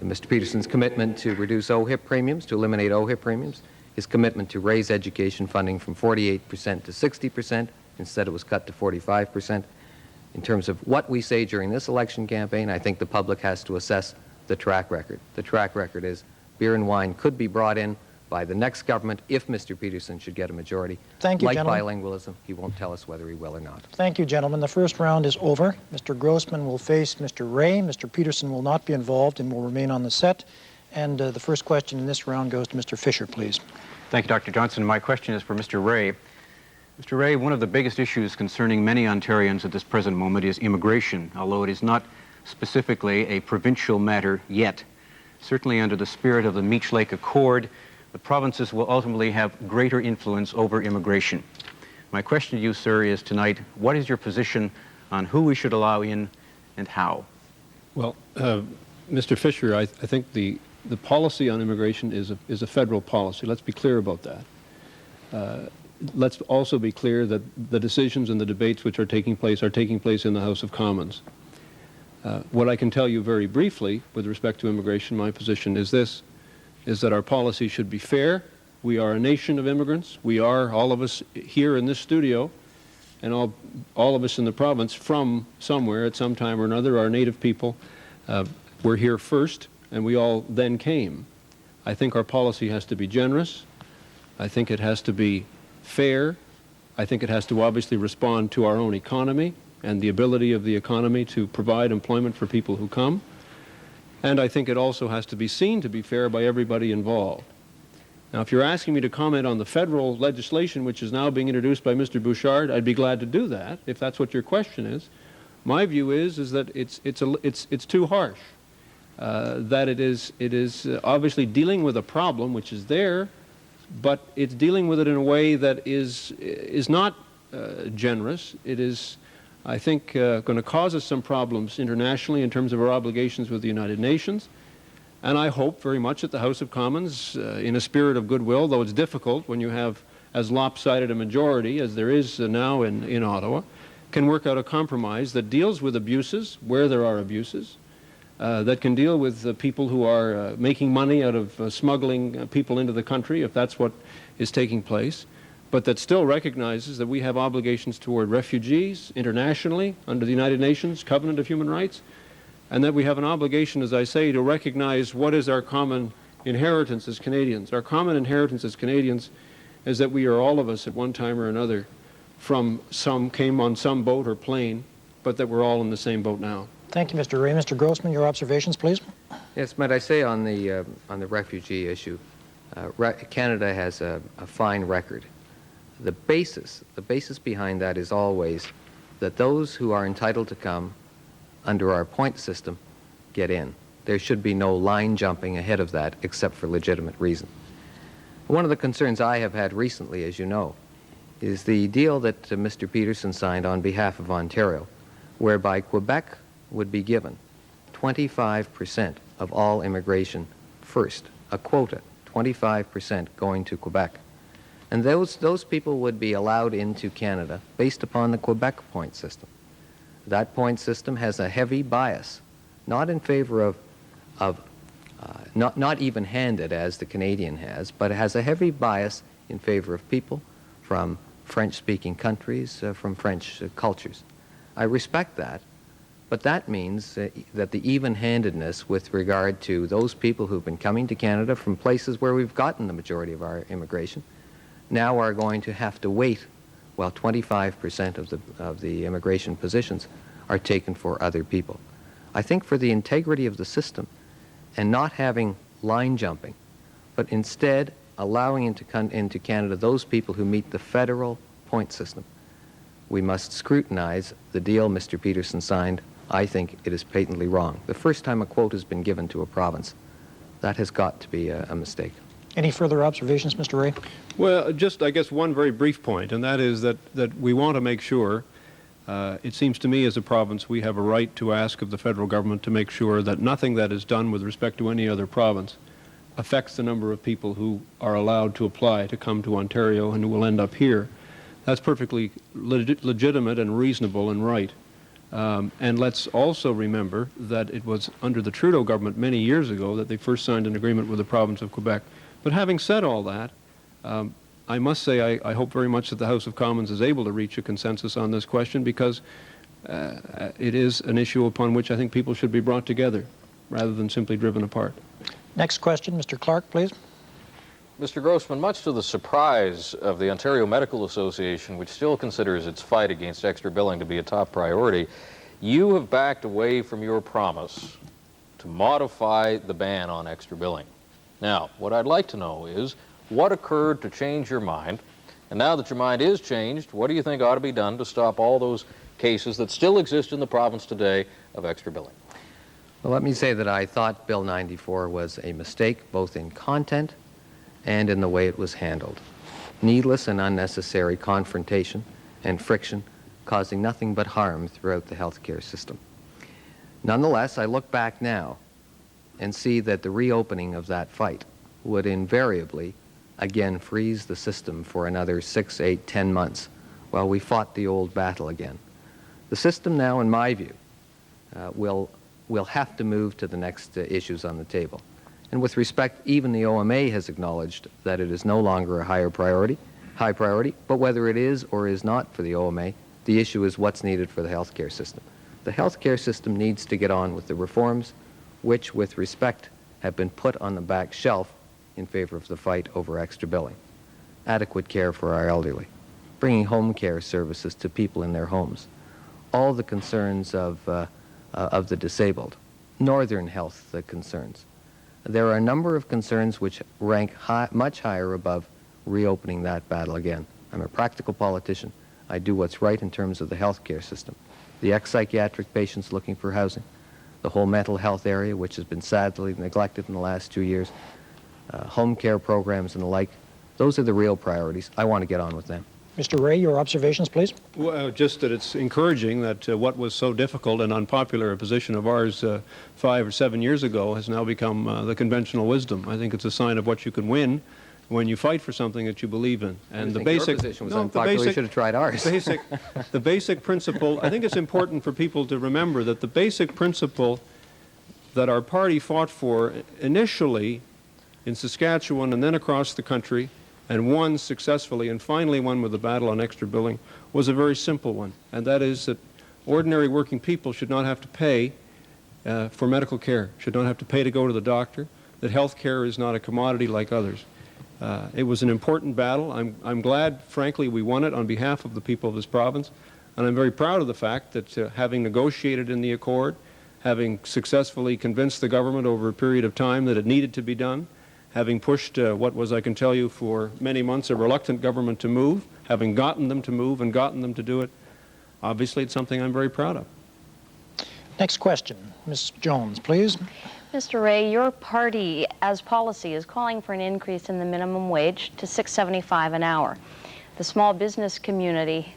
Mr. Peterson's commitment to reduce OHIP premiums, to eliminate OHIP premiums, his commitment to raise education funding from 48% to 60%. Instead, it was cut to 45%. In terms of what we say during this election campaign, I think the public has to assess the track record. The track record is beer and wine could be brought in by the next government if Mr. Peterson should get a majority. Thank you, like gentlemen. bilingualism, he won't tell us whether he will or not. Thank you, gentlemen. The first round is over. Mr. Grossman will face Mr. Ray. Mr. Peterson will not be involved and will remain on the set. And the first question in this round goes to Mr. Fisher, please. Thank you, Dr. Johnson. My question is for Mr. Ray. Mr. Ray, one of the biggest issues concerning many Ontarians at this present moment is immigration, although it is not specifically a provincial matter yet. Certainly under the spirit of the Meech Lake Accord, the provinces will ultimately have greater influence over immigration. My question to you, sir, is tonight, what is your position on who we should allow in and how? Well, Mr. Fisher, I think the policy on immigration is a federal policy. Let's be clear about that. Let's also be clear that the decisions and the debates which are taking place in the House of Commons. What I can tell you very briefly with respect to immigration, my position is this, is that our policy should be fair. We are a nation of immigrants. We are, all of us here in this studio, and all of us in the province from somewhere at some time or another, are native people. We're here first, and we all then came. I think our policy has to be generous. I think it has to be fair. I think it has to obviously respond to our own economy and the ability of the economy to provide employment for people who come. And I think it also has to be seen to be fair by everybody involved. Now, if you're asking me to comment on the federal legislation which is now being introduced by Mr. Bouchard, I'd be glad to do that, if that's what your question is. My view is that it's too harsh. That it is obviously dealing with a problem which is there, but it's dealing with it in a way that is not generous. It is, I think, going to cause us some problems internationally in terms of our obligations with the United Nations. And I hope very much that the House of Commons, in a spirit of goodwill, though it's difficult when you have as lopsided a majority as there is now in Ottawa, can work out a compromise that deals with abuses where there are abuses, that can deal with people who are making money out of smuggling people into the country, if that's what is taking place, but that still recognizes that we have obligations toward refugees internationally under the United Nations Covenant of Human Rights, and that we have an obligation, as I say, to recognize what is our common inheritance as Canadians. Our common inheritance as Canadians is that we are all of us at one time or another came on some boat or plane, but that we're all in the same boat now. Thank you, Mr. Ray. Mr. Grossman, your observations, please. Yes, might I say on the refugee issue, Canada has a fine record. The basis behind that is always that those who are entitled to come under our point system get in. There should be no line jumping ahead of that except for legitimate reason. One of the concerns I have had recently, as you know, is the deal that Mr. Peterson signed on behalf of Ontario, whereby Quebec would be given 25% of all immigration first, a quota, 25% going to Quebec. And those people would be allowed into Canada based upon the Quebec point system. That point system has a heavy bias, not in favor of not even-handed as the Canadian has, but it has a heavy bias in favor of people from French-speaking countries, from French cultures. I respect that, but that means that the even-handedness with regard to those people who've been coming to Canada from places where we've gotten the majority of our immigration now are going to have to wait while 25% of the immigration positions are taken for other people. I think for the integrity of the system and not having line jumping, but instead allowing into Canada those people who meet the federal point system, we must scrutinize the deal Mr. Peterson signed. I think it is patently wrong. The first time a quote has been given to a province, that has got to be a mistake. Any further observations, Mr. Ray? Well, just, I guess, one very brief point, and that is that we want to make sure, it seems to me as a province, we have a right to ask of the federal government to make sure that nothing that is done with respect to any other province affects the number of people who are allowed to apply to come to Ontario and who will end up here. That's perfectly legitimate and reasonable and right. And let's also remember that it was under the Trudeau government many years ago that they first signed an agreement with the province of Quebec. But having said all that, I must say I hope very much that the House of Commons is able to reach a consensus on this question, because it is an issue upon which I think people should be brought together rather than simply driven apart. Next question, Mr. Clark, please. Mr. Grossman, much to the surprise of the Ontario Medical Association, which still considers its fight against extra billing to be a top priority, you have backed away from your promise to modify the ban on extra billing. Now, what I'd like to know is what occurred to change your mind, and now that your mind is changed, what do you think ought to be done to stop all those cases that still exist in the province today of extra billing? Well, let me say that I thought Bill 94 was a mistake, both in content and in the way it was handled. Needless and unnecessary confrontation and friction, causing nothing but harm throughout the healthcare system. Nonetheless, I look back now and see that the reopening of that fight would invariably again freeze the system for another 6, 8, 10 months while we fought the old battle again. The system now, in my view, will have to move to the next issues on the table. And with respect, even the OMA has acknowledged that it is no longer a high priority, but whether it is or is not for the OMA, the issue is what's needed for the healthcare system. The healthcare system needs to get on with the reforms which, with respect, have been put on the back shelf in favor of the fight over extra billing. Adequate care for our elderly, bringing home care services to people in their homes, all the concerns of the disabled, northern health concerns. There are a number of concerns which rank much higher above reopening that battle again. I'm a practical politician. I do what's right in terms of the healthcare system. The ex-psychiatric patients looking for housing, the whole mental health area, which has been sadly neglected in the last 2 years, home care programs and the like. Those are the real priorities. I want to get on with them. Mr. Ray, your observations, please. Well, just that it's encouraging that what was so difficult and unpopular a position of ours 5 or 7 years ago has now become the conventional wisdom. I think it's a sign of what you can win when you fight for something that you believe in. And the basic your position was unpopular. You should have tried ours. The basic principle, I think it's important for people to remember that the basic principle that our party fought for initially in Saskatchewan and then across the country, and won successfully, and finally won with the battle on extra billing, was a very simple one, and that is that ordinary working people should not have to pay for medical care, should not have to pay to go to the doctor, that health care is not a commodity like others. It was an important battle. I'm glad, frankly, we won it on behalf of the people of this province, and I'm very proud of the fact that having negotiated in the accord, having successfully convinced the government over a period of time that it needed to be done, having pushed what was, I can tell you, for many months a reluctant government to move, having gotten them to move and gotten them to do it, obviously it's something I'm very proud of. Next question. Ms. Jones, please. Mr. Ray, your party, as policy, is calling for an increase in the minimum wage to $6.75 an hour. The small business community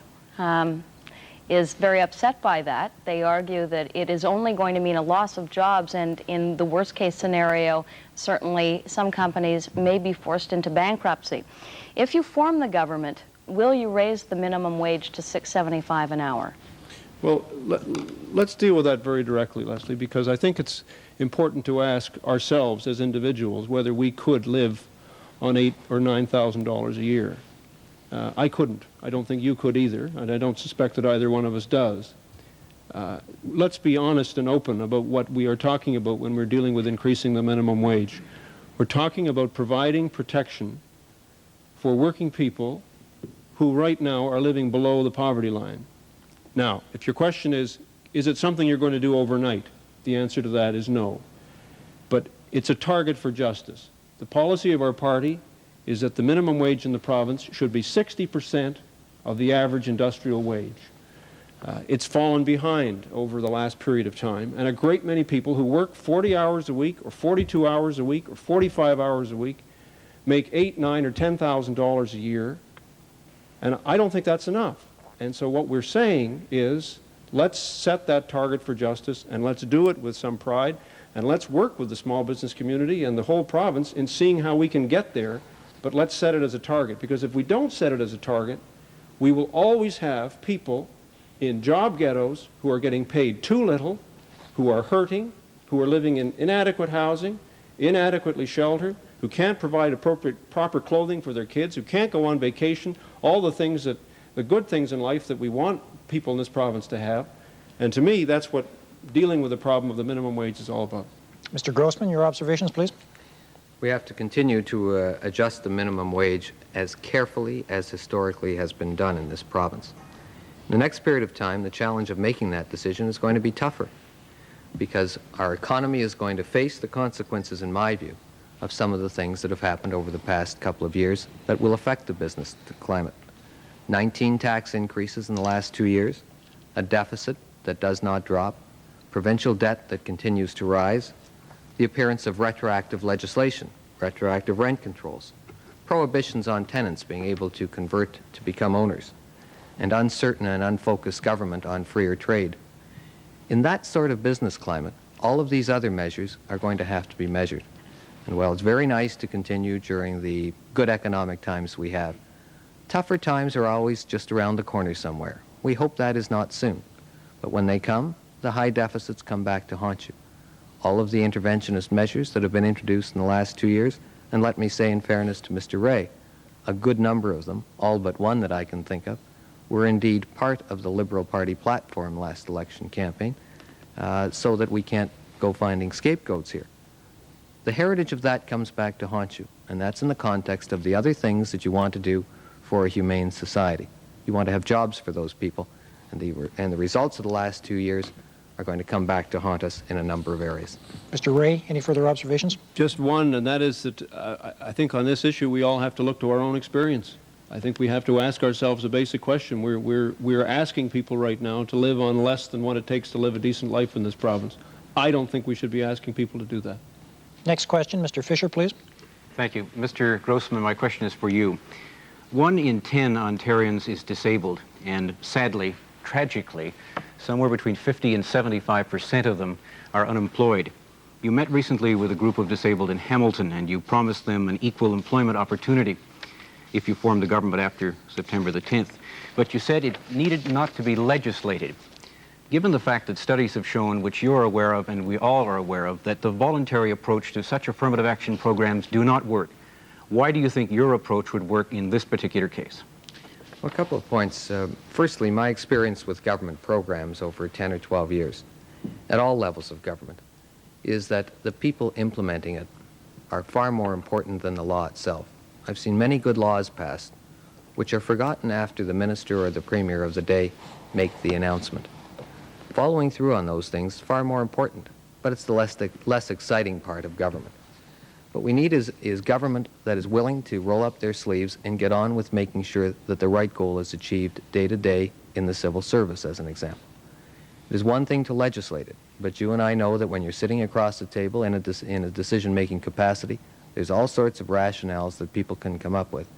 is very upset by that. They argue that it is only going to mean a loss of jobs, and in the worst case scenario, certainly some companies may be forced into bankruptcy. If you form the government, will you raise the minimum wage to $6.75 an hour? Well, let's deal with that very directly, Leslie, because I think it's important to ask ourselves as individuals whether we could live on $8,000 or $9,000 a year. I couldn't. I don't think you could either, and I don't suspect that either one of us does. Let's be honest and open about what we are talking about when we're dealing with increasing the minimum wage. We're talking about providing protection for working people who right now are living below the poverty line. Now, if your question is it something you're going to do overnight? The answer to that is no. But it's a target for justice. The policy of our party is that the minimum wage in the province should be 60% of the average industrial wage. It's fallen behind over the last period of time, and a great many people who work 40 hours a week or 42 hours a week or 45 hours a week make $8,000, $9,000 or $10,000 a year, and I don't think that's enough. And so what we're saying is, let's set that target for justice, and let's do it with some pride, and let's work with the small business community and the whole province in seeing how we can get there, but let's set it as a target. Because if we don't set it as a target, we will always have people in job ghettos who are getting paid too little, who are hurting, who are living in inadequate housing, inadequately sheltered, who can't provide proper clothing for their kids, who can't go on vacation, all the things that the good things in life that we want people in this province to have. And to me, that's what dealing with the problem of the minimum wage is all about. Mr. Grossman, your observations, please. We have to continue to adjust the minimum wage as carefully as historically has been done in this province. In the next period of time, the challenge of making that decision is going to be tougher, because our economy is going to face the consequences, in my view, of some of the things that have happened over the past couple of years that will affect the business climate. 19 tax increases in the last 2 years, a deficit that does not drop, provincial debt that continues to rise, the appearance of retroactive legislation, retroactive rent controls, prohibitions on tenants being able to convert to become owners, and uncertain and unfocused government on freer trade. In that sort of business climate, all of these other measures are going to have to be measured. And while it's very nice to continue during the good economic times we have, tougher times are always just around the corner somewhere. We hope that is not soon. But when they come, the high deficits come back to haunt you. All of the interventionist measures that have been introduced in the last 2 years, and let me say in fairness to Mr. Ray, a good number of them, all but one that I can think of, were indeed part of the Liberal Party platform last election campaign, so that we can't go finding scapegoats here. The heritage of that comes back to haunt you, and that's in the context of the other things that you want to do for a humane society. You want to have jobs for those people, and the results of the last 2 years are going to come back to haunt us in a number of areas. Mr. Ray, any further observations? Just one, and that is that I think on this issue we all have to look to our own experience. I think we have to ask ourselves a basic question. We're asking people right now to live on less than what it takes to live a decent life in this province. I don't think we should be asking people to do that. Next question, Mr. Fisher, please. Thank you. Mr. Grossman, my question is for you. 1 in 10 Ontarians is disabled, and sadly, tragically, somewhere between 50 and 75% of them are unemployed. You met recently with a group of disabled in Hamilton, and you promised them an equal employment opportunity if you formed the government after September the 10th. But you said it needed not to be legislated. Given the fact that studies have shown, which you're aware of and we all are aware of, that the voluntary approach to such affirmative action programs do not work, why do you think your approach would work in this particular case? Well, a couple of points. Firstly, my experience with government programs over 10 or 12 years, at all levels of government, is that the people implementing it are far more important than the law itself. I've seen many good laws passed, which are forgotten after the minister or the premier of the day make the announcement. Following through on those things is far more important, but it's the less exciting part of government. What we need is government that is willing to roll up their sleeves and get on with making sure that the right goal is achieved day to day in the civil service, as an example. It is one thing to legislate it, but you and I know that when you're sitting across the table in a decision-making capacity, there's all sorts of rationales that people can come up with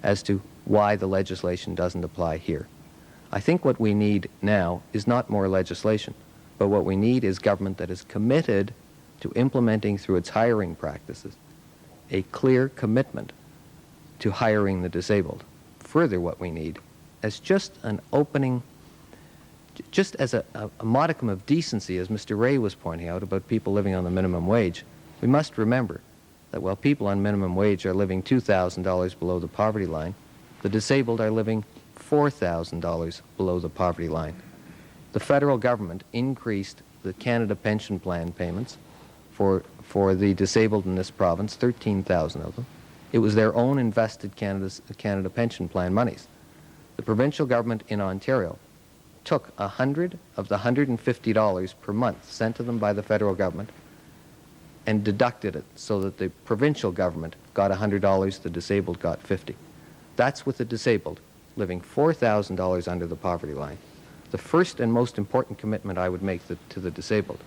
as to why the legislation doesn't apply here. I think what we need now is not more legislation, but what we need is government that is committed to implementing through its hiring practices a clear commitment to hiring the disabled. Further, what we need is just an opening, just as a modicum of decency, as Mr. Ray was pointing out about people living on the minimum wage. We must remember that while people on minimum wage are living $2,000 below the poverty line, the disabled are living $4,000 below the poverty line. The federal government increased the Canada Pension Plan payments for the disabled in this province, 13,000 of them. It was their own invested Canada Pension Plan monies. The provincial government in Ontario took $100 of the $150 per month sent to them by the federal government and deducted it so that the provincial government got $100, the disabled got $50. That's with the disabled living $4,000 under the poverty line. The first and most important commitment I would make to the disabled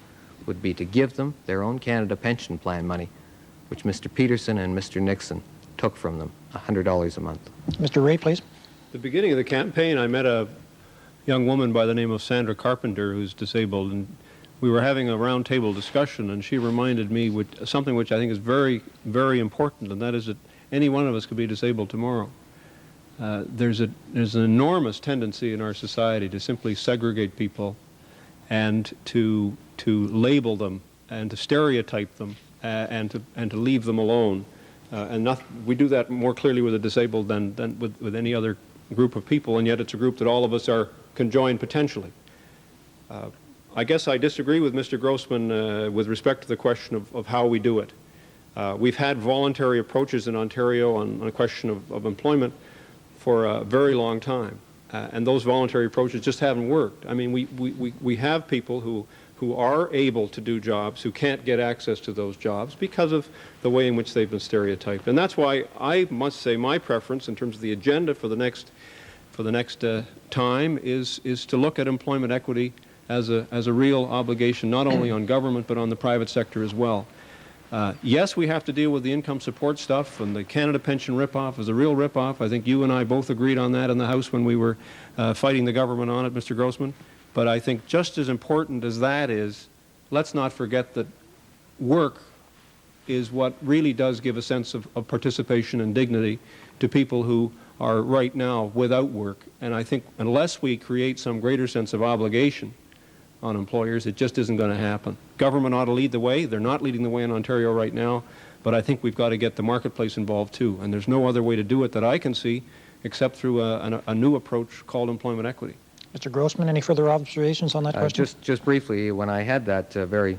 would be to give them their own Canada Pension Plan money, which Mr. Peterson and Mr. Nixon took from them, $100 a month. Mr. Ray, please. At the beginning of the campaign, I met a young woman by the name of Sandra Carpenter, who's disabled, and we were having a roundtable discussion, and she reminded me something which I think is very, very important, and that is that any one of us could be disabled tomorrow. There's an enormous tendency in our society to simply segregate people and to label them and to stereotype them and to leave them alone. We do that more clearly with the disabled than with any other group of people, and yet it's a group that all of us can join potentially. I guess I disagree with Mr. Grossman with respect to the question of how we do it. We've had voluntary approaches in Ontario on a question of employment for a very long time, and those voluntary approaches just haven't worked. I mean, we have people who are able to do jobs who can't get access to those jobs because of the way in which they've been stereotyped. And that's why I must say my preference in terms of the agenda for the next time is to look at employment equity as a real obligation, not only on government but on the private sector as well. Yes, we have to deal with the income support stuff, and the Canada pension ripoff is a real ripoff. I think you and I both agreed on that in the House when we were fighting the government on it, Mr. Grossman. But I think just as important as that is, let's not forget that work is what really does give a sense of participation and dignity to people who are right now without work. And I think unless we create some greater sense of obligation on employers, it just isn't going to happen. Government ought to lead the way. They're not leading the way in Ontario right now, but I think we've got to get the marketplace involved too. And there's no other way to do it that I can see except through a new approach called employment equity. Mr. Grossman, any further observations on that question? Just briefly, when I had that very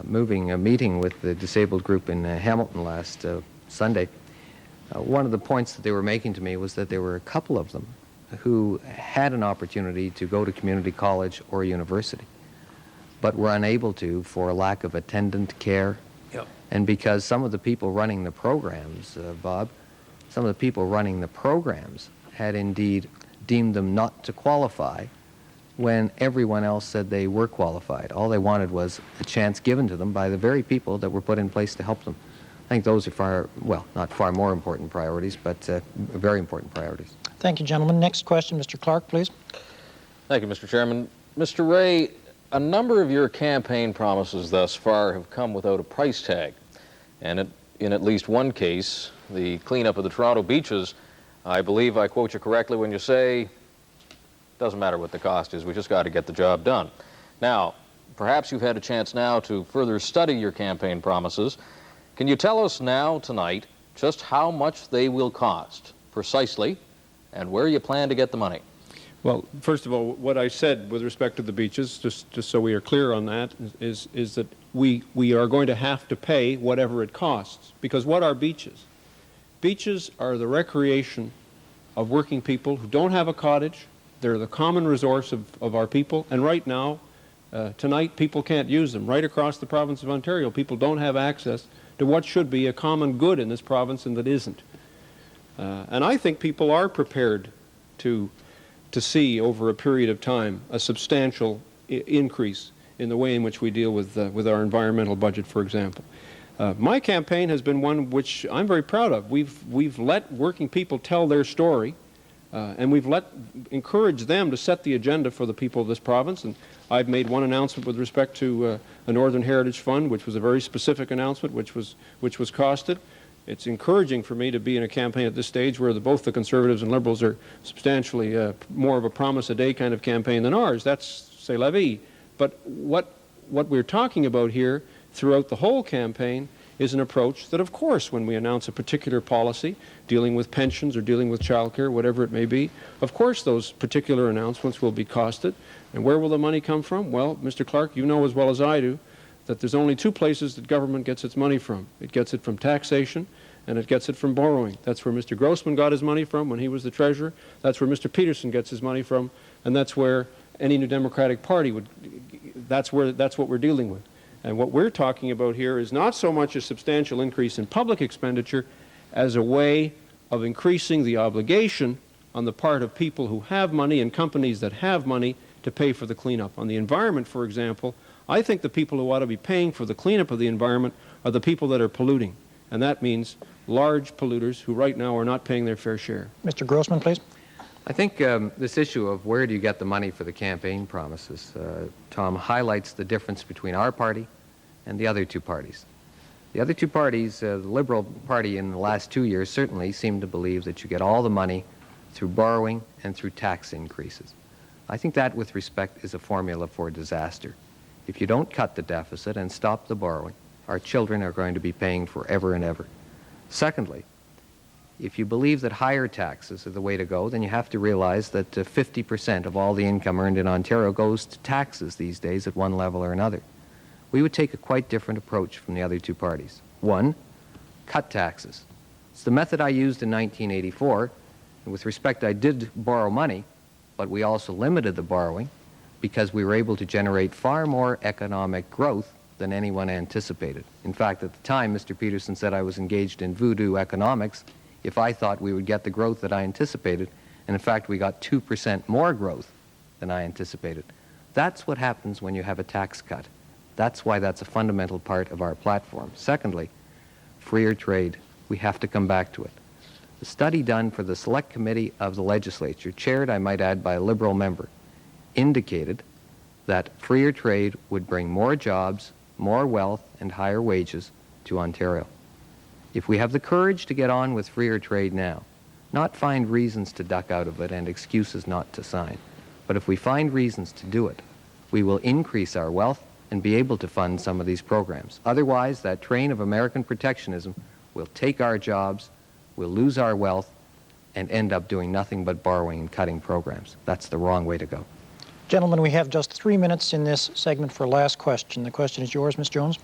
moving meeting with the disabled group in Hamilton last Sunday, one of the points that they were making to me was that there were a couple of them who had an opportunity to go to community college or university, but were unable to for lack of attendant care. Yep. And because some of the people running the programs, Bob, some of the people running the programs had indeed deemed them not to qualify when everyone else said they were qualified. All they wanted was a chance given to them by the very people that were put in place to help them. I think those are not far more important priorities, but very important priorities. Thank you, gentlemen. Next question, Mr. Clark, please. Thank you, Mr. Chairman. Mr. Ray, a number of your campaign promises thus far have come without a price tag. And in at least one case, the cleanup of the Toronto beaches, I believe I quote you correctly when you say, doesn't matter what the cost is, we just got to get the job done. Now, perhaps you've had a chance now to further study your campaign promises. Can you tell us now, tonight, just how much they will cost, precisely, and where you plan to get the money? Well, first of all, what I said with respect to the beaches, just so we are clear on that, is that we are going to have to pay whatever it costs. Because what are beaches? Beaches are the recreation of working people who don't have a cottage. They're the common resource of our people. And right now, tonight, people can't use them. Right across the province of Ontario, people don't have access to what should be a common good in this province and that isn't. And I think people are prepared to see over a period of time a substantial increase in the way in which we deal with our environmental budget, for example. My campaign has been one which I'm very proud of. We've let working people tell their story, and we've encouraged them to set the agenda for the people of this province. And I've made one announcement with respect to a Northern Heritage Fund, which was a very specific announcement, which was costed. It's encouraging for me to be in a campaign at this stage where both the Conservatives and Liberals are substantially more of a promise-a-day kind of campaign than ours. That's c'est la vie. But what we're talking about here throughout the whole campaign is an approach that, of course, when we announce a particular policy dealing with pensions or dealing with childcare, whatever it may be, of course those particular announcements will be costed. And where will the money come from? Well, Mr. Clark, you know as well as I do that there's only two places that government gets its money from. It gets it from taxation, and it gets it from borrowing. That's where Mr. Grossman got his money from when he was the treasurer. That's where Mr. Peterson gets his money from, and that's where any New Democratic Party would. That's what we're dealing with. And what we're talking about here is not so much a substantial increase in public expenditure as a way of increasing the obligation on the part of people who have money and companies that have money to pay for the cleanup. On the environment, for example, I think the people who ought to be paying for the cleanup of the environment are the people that are polluting. And that means large polluters who right now are not paying their fair share. Mr. Grossman, please. I think this issue of where do you get the money for the campaign promises, Tom, highlights the difference between our party and the other two parties. The other two parties, the Liberal Party in the last 2 years certainly seemed to believe that you get all the money through borrowing and through tax increases. I think that, with respect, is a formula for disaster. If you don't cut the deficit and stop the borrowing, our children are going to be paying forever and ever. Secondly, if you believe that higher taxes are the way to go, then you have to realize that 50% of all the income earned in Ontario goes to taxes these days at one level or another. We would take a quite different approach from the other two parties. One, cut taxes. It's the method I used in 1984. And with respect, I did borrow money, but we also limited the borrowing because we were able to generate far more economic growth than anyone anticipated. In fact, at the time, Mr. Peterson said I was engaged in voodoo economics if I thought we would get the growth that I anticipated. And in fact, we got 2% more growth than I anticipated. That's what happens when you have a tax cut. That's why that's a fundamental part of our platform. Secondly, freer trade. We have to come back to it. The study done for the Select Committee of the Legislature, chaired, I might add, by a Liberal member, indicated that freer trade would bring more jobs, more wealth, and higher wages to Ontario. If we have the courage to get on with freer trade now, not find reasons to duck out of it and excuses not to sign, but if we find reasons to do it, we will increase our wealth and be able to fund some of these programs. Otherwise, that train of American protectionism will take our jobs, we'll lose our wealth, and end up doing nothing but borrowing and cutting programs. That's the wrong way to go. Gentlemen, we have just 3 minutes in this segment for last question. The question is yours, Ms. Jones.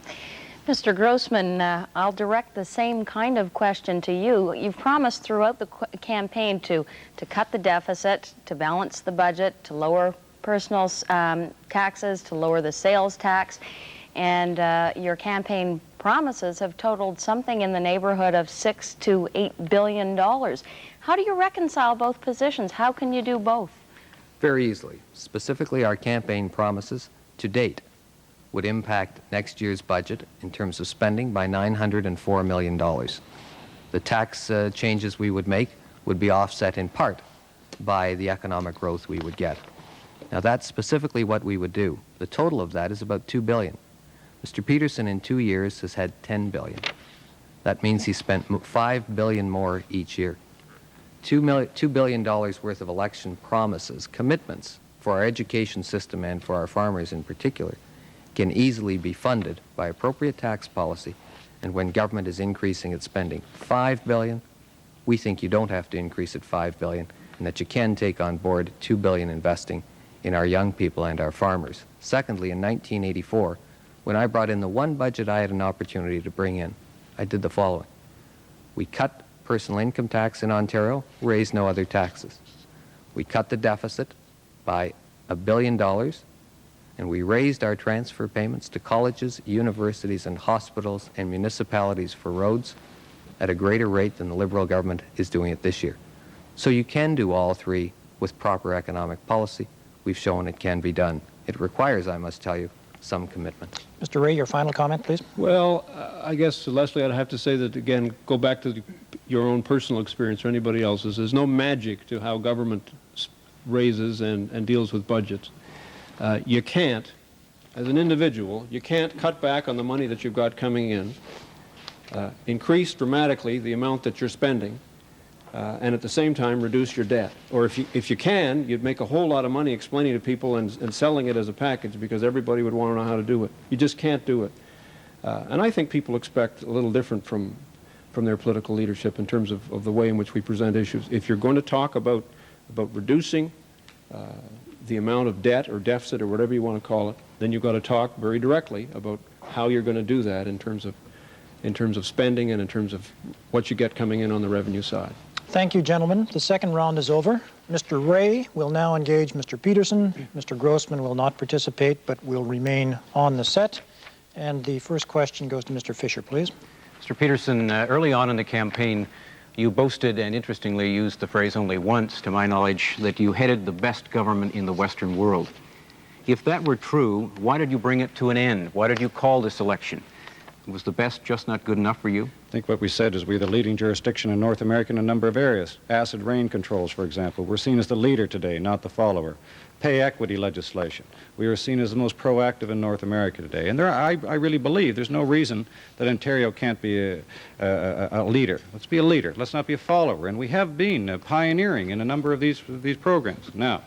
Mr. Grossman, I'll direct the same kind of question to you. You've promised throughout the campaign to cut the deficit, to balance the budget, to lower personal taxes, to lower the sales tax, and your campaign promises have totaled something in the neighborhood of $6 to $8 billion. How do you reconcile both positions? How can you do both? Very easily. Specifically, our campaign promises to date would impact next year's budget in terms of spending by $904 million. The tax changes we would make would be offset in part by the economic growth we would get. Now, that's specifically what we would do. The total of that is about $2 billion. Mr. Peterson, in 2 years, has had $10 billion. That means he spent $5 billion more each year. $2 billion worth of election promises, commitments for our education system and for our farmers in particular, can easily be funded by appropriate tax policy. And when government is increasing its spending $5 billion, we think you don't have to increase it $5 billion, and that you can take on board $2 billion investing in our young people and our farmers. Secondly, in 1984, when I brought in the one budget I had an opportunity to bring in, I did the following. We cut personal income tax in Ontario, raised no other taxes. We cut the deficit by $1 billion, and we raised our transfer payments to colleges, universities, and hospitals and municipalities for roads at a greater rate than the Liberal government is doing it this year. So you can do all three with proper economic policy. We've shown it can be done. It requires, I must tell you, some commitment. Mr. Ray, your final comment, please. Well, I guess, Leslie, I'd have to say that, again, go back to your own personal experience or anybody else's. There's no magic to how government raises and deals with budgets. You can't, as an individual, you can't cut back on the money that you've got coming in, increase dramatically the amount that you're spending, and at the same time reduce your debt. Or if you can, you'd make a whole lot of money explaining to people and selling it as a package, because everybody would want to know how to do it. You just can't do it. And I think people expect a little different from their political leadership in terms of the way in which we present issues. If you're going to talk about reducing the amount of debt or deficit or whatever you want to call it, then you've got to talk very directly about how you're going to do that in terms of spending and in terms of what you get coming in on the revenue side. Thank you, gentlemen. The second round is over. Mr. Ray will now engage Mr. Peterson. Mr. Grossman will not participate, but will remain on the set. And the first question goes to Mr. Fisher, please. Mr. Peterson, early on in the campaign, you boasted and interestingly used the phrase only once, to my knowledge, that you headed the best government in the Western world. If that were true, why did you bring it to an end? Why did you call this election? Was the best just not good enough for you? I think what we said is we're the leading jurisdiction in North America in a number of areas. Acid rain controls, for example. We're seen as the leader today, not the follower. Pay equity legislation. We are seen as the most proactive in North America today. And I really believe there's no reason that Ontario can't be a leader. Let's be a leader. Let's not be a follower. And we have been pioneering in a number of these programs. Now,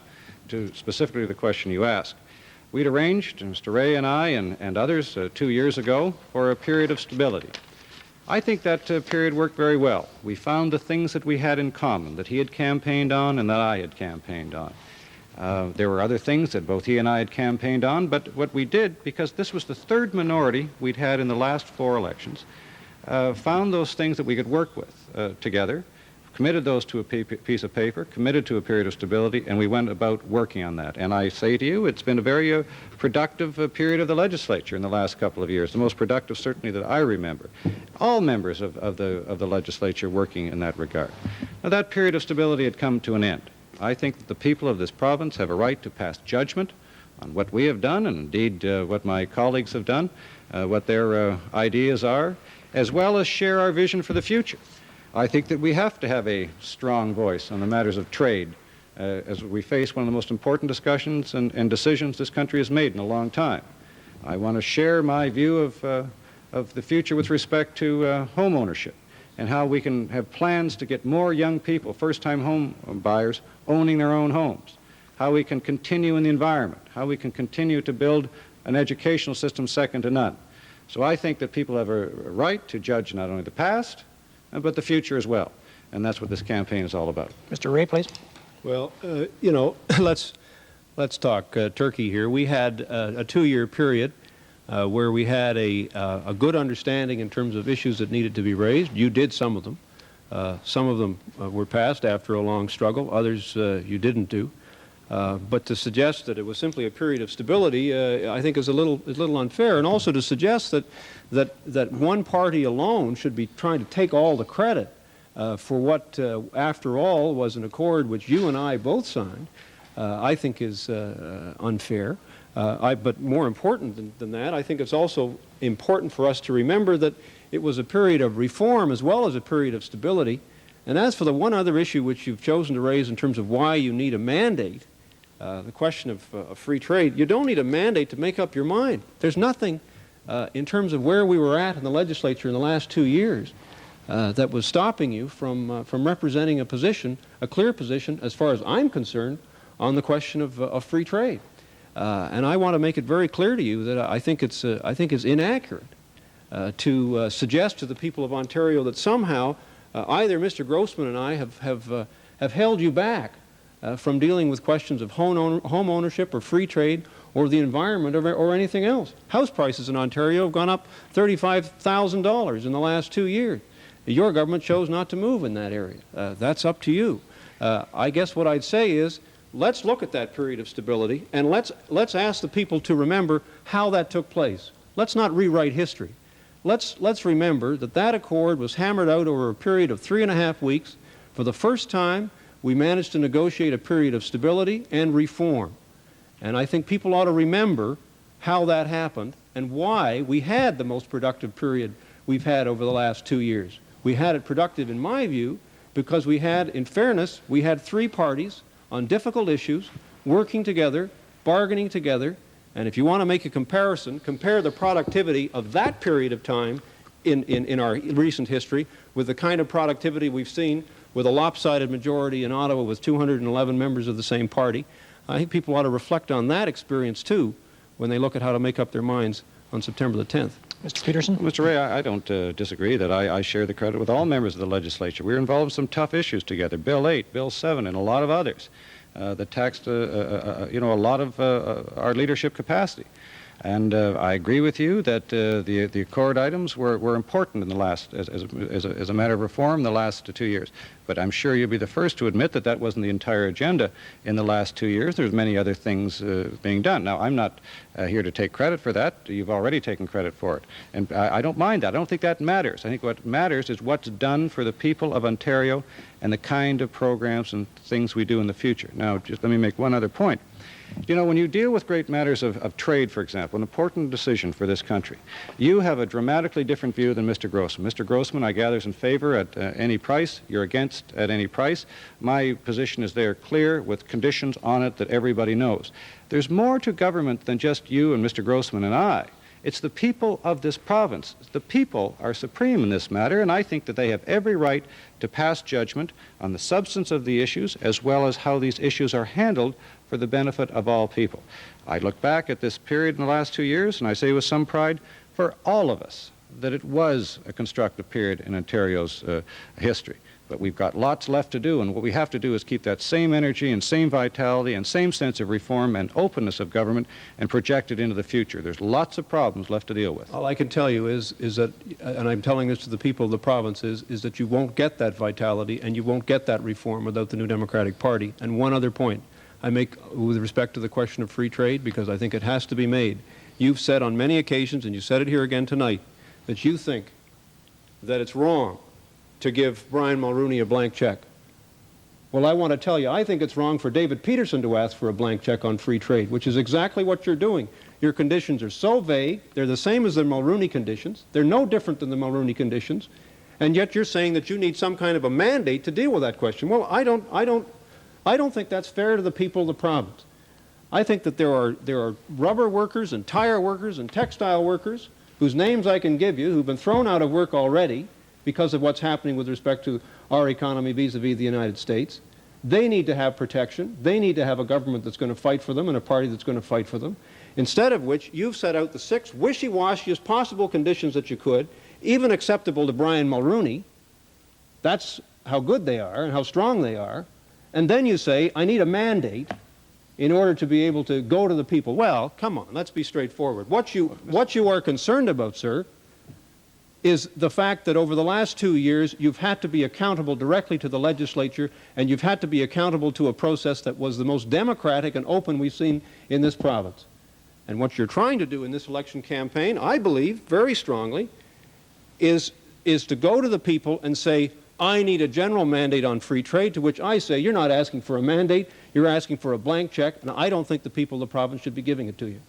to specifically the question you asked, we'd arranged, Mr. Ray and I and others 2 years ago, for a period of stability. I think that period worked very well. We found the things that we had in common, that he had campaigned on and that I had campaigned on. There were other things that both he and I had campaigned on, but what we did, because this was the third minority we'd had in the last 4 elections, found those things that we could work with together, committed those to a piece of paper, committed to a period of stability, and we went about working on that. And I say to you, it's been a very productive period of the legislature in the last couple of years, the most productive certainly that I remember. All members of the legislature working in that regard. Now, that period of stability had come to an end. I think that the people of this province have a right to pass judgment on what we have done, and indeed what my colleagues have done, what their ideas are, as well as share our vision for the future. I think that we have to have a strong voice on the matters of trade as we face one of the most important discussions and decisions this country has made in a long time. I want to share my view of the future with respect to home ownership and how we can have plans to get more young people, first-time home buyers, owning their own homes, how we can continue in the environment, how we can continue to build an educational system second to none. So I think that people have a right to judge not only the past, but the future as well. And that's what this campaign is all about. Mr. Ray, please. Well, you know, let's talk Turkey here. We had a 2-year period where we had a good understanding in terms of issues that needed to be raised. You did some of them. Some of them were passed after a long struggle. Others you didn't do. But to suggest that it was simply a period of stability, I think is a little unfair. And also to suggest that one party alone should be trying to take all the credit for what, after all, was an accord which you and I both signed, I think is unfair. But more important than that, I think it's also important for us to remember that it was a period of reform as well as a period of stability. And as for the one other issue which you've chosen to raise in terms of why you need a mandate, the question of free trade, you don't need a mandate to make up your mind. There's nothing in terms of where we were at in the legislature in the last 2 years that was stopping you from representing a position, a clear position, as far as I'm concerned, on the question of free trade. And I want to make it very clear to you that I think it's inaccurate to suggest to the people of Ontario that somehow either Mr. Grossman and I have held you back from dealing with questions of home ownership or free trade or the environment or anything else. House prices in Ontario have gone up $35,000 in the last 2 years. Your government chose not to move in that area. That's up to you. I guess what I'd say is let's look at that period of stability, and let's ask the people to remember how that took place. Let's not rewrite history. Let's remember that that accord was hammered out over a period of 3.5 weeks. For the first time, we managed to negotiate a period of stability and reform. And I think people ought to remember how that happened and why we had the most productive period we've had over the last 2 years. We had it productive, in my view, because we had, in fairness, we had 3 parties on difficult issues working together, bargaining together. And if you want to make a comparison, compare the productivity of that period of time in our recent history with the kind of productivity we've seen with a lopsided majority in Ottawa with 211 members of the same party. I think people ought to reflect on that experience, too, when they look at how to make up their minds on September the 10th. Mr. Peterson? Mr. Ray, I don't disagree that I share the credit with all members of the legislature. We were involved in some tough issues together, Bill 8, Bill 7, and a lot of others that taxed a lot of our leadership capacity. And I agree with you that the accord items were important in the last, as a matter of reform, the last 2 years. But I'm sure you'll be the first to admit that that wasn't the entire agenda in the last 2 years. There's many other things being done. Now, I'm not here to take credit for that. You've already taken credit for it. And I don't mind that. I don't think that matters. I think what matters is what's done for the people of Ontario and the kind of programs and things we do in the future. Now, just let me make one other point. You know, when you deal with great matters of trade, for example, an important decision for this country, you have a dramatically different view than Mr. Grossman. Mr. Grossman, I gather, is in favor at any price. You're against at any price. My position is there clear with conditions on it that everybody knows. There's more to government than just you and Mr. Grossman and I. It's the people of this province. The people are supreme in this matter, and I think that they have every right to pass judgment on the substance of the issues as well as how these issues are handled for the benefit of all people. I look back at this period in the last 2 years, and I say with some pride for all of us that it was a constructive period in Ontario's history. But we've got lots left to do, and what we have to do is keep that same energy and same vitality and same sense of reform and openness of government and project it into the future. There's lots of problems left to deal with. All I can tell you is that, and I'm telling this to the people of the province, is that you won't get that vitality and you won't get that reform without the New Democratic Party. And one other point I make with respect to the question of free trade, because I think it has to be made. You've said on many occasions, and you said it here again tonight, that you think that it's wrong to give Brian Mulroney a blank check. Well, I want to tell you, I think it's wrong for David Peterson to ask for a blank check on free trade, which is exactly what you're doing. Your conditions are so vague, they're the same as the Mulroney conditions, they're no different than the Mulroney conditions, and yet you're saying that you need some kind of a mandate to deal with that question. Well, I don't think that's fair to the people of the province. I think that there are rubber workers and tire workers and textile workers whose names I can give you who've been thrown out of work already because of what's happening with respect to our economy vis-a-vis the United States. They need to have protection. They need to have a government that's going to fight for them and a party that's going to fight for them. Instead of which, you've set out the 6 wishy-washiest possible conditions that you could, even acceptable to Brian Mulroney. That's how good they are and how strong they are. And then you say, I need a mandate in order to be able to go to the people. Well, come on, let's be straightforward. What you are concerned about, sir, is the fact that over the last 2 years, you've had to be accountable directly to the legislature, and you've had to be accountable to a process that was the most democratic and open we've seen in this province. And what you're trying to do in this election campaign, I believe, very strongly, is to go to the people and say, I need a general mandate on free trade, to which I say, you're not asking for a mandate, you're asking for a blank check, and I don't think the people of the province should be giving it to you.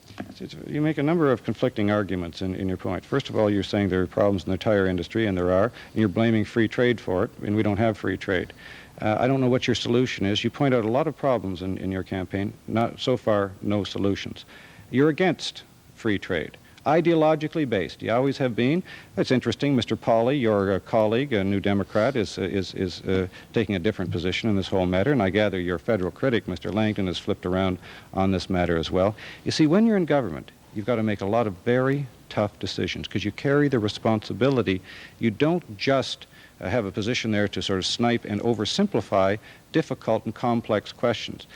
You make a number of conflicting arguments in your point. First of all, you're saying there are problems in the tire industry, and there are, and you're blaming free trade for it, and we don't have free trade. I don't know what your solution is. You point out a lot of problems in your campaign. Not so far, no solutions. You're against free trade. Ideologically based. You always have been. It's interesting. Mr. Pauley, your colleague, a New Democrat, is taking a different position in this whole matter, and I gather your federal critic, Mr. Langton, has flipped around on this matter as well. You see, when you're in government, you've got to make a lot of very tough decisions because you carry the responsibility. You don't just have a position there to sort of snipe and oversimplify difficult and complex questions.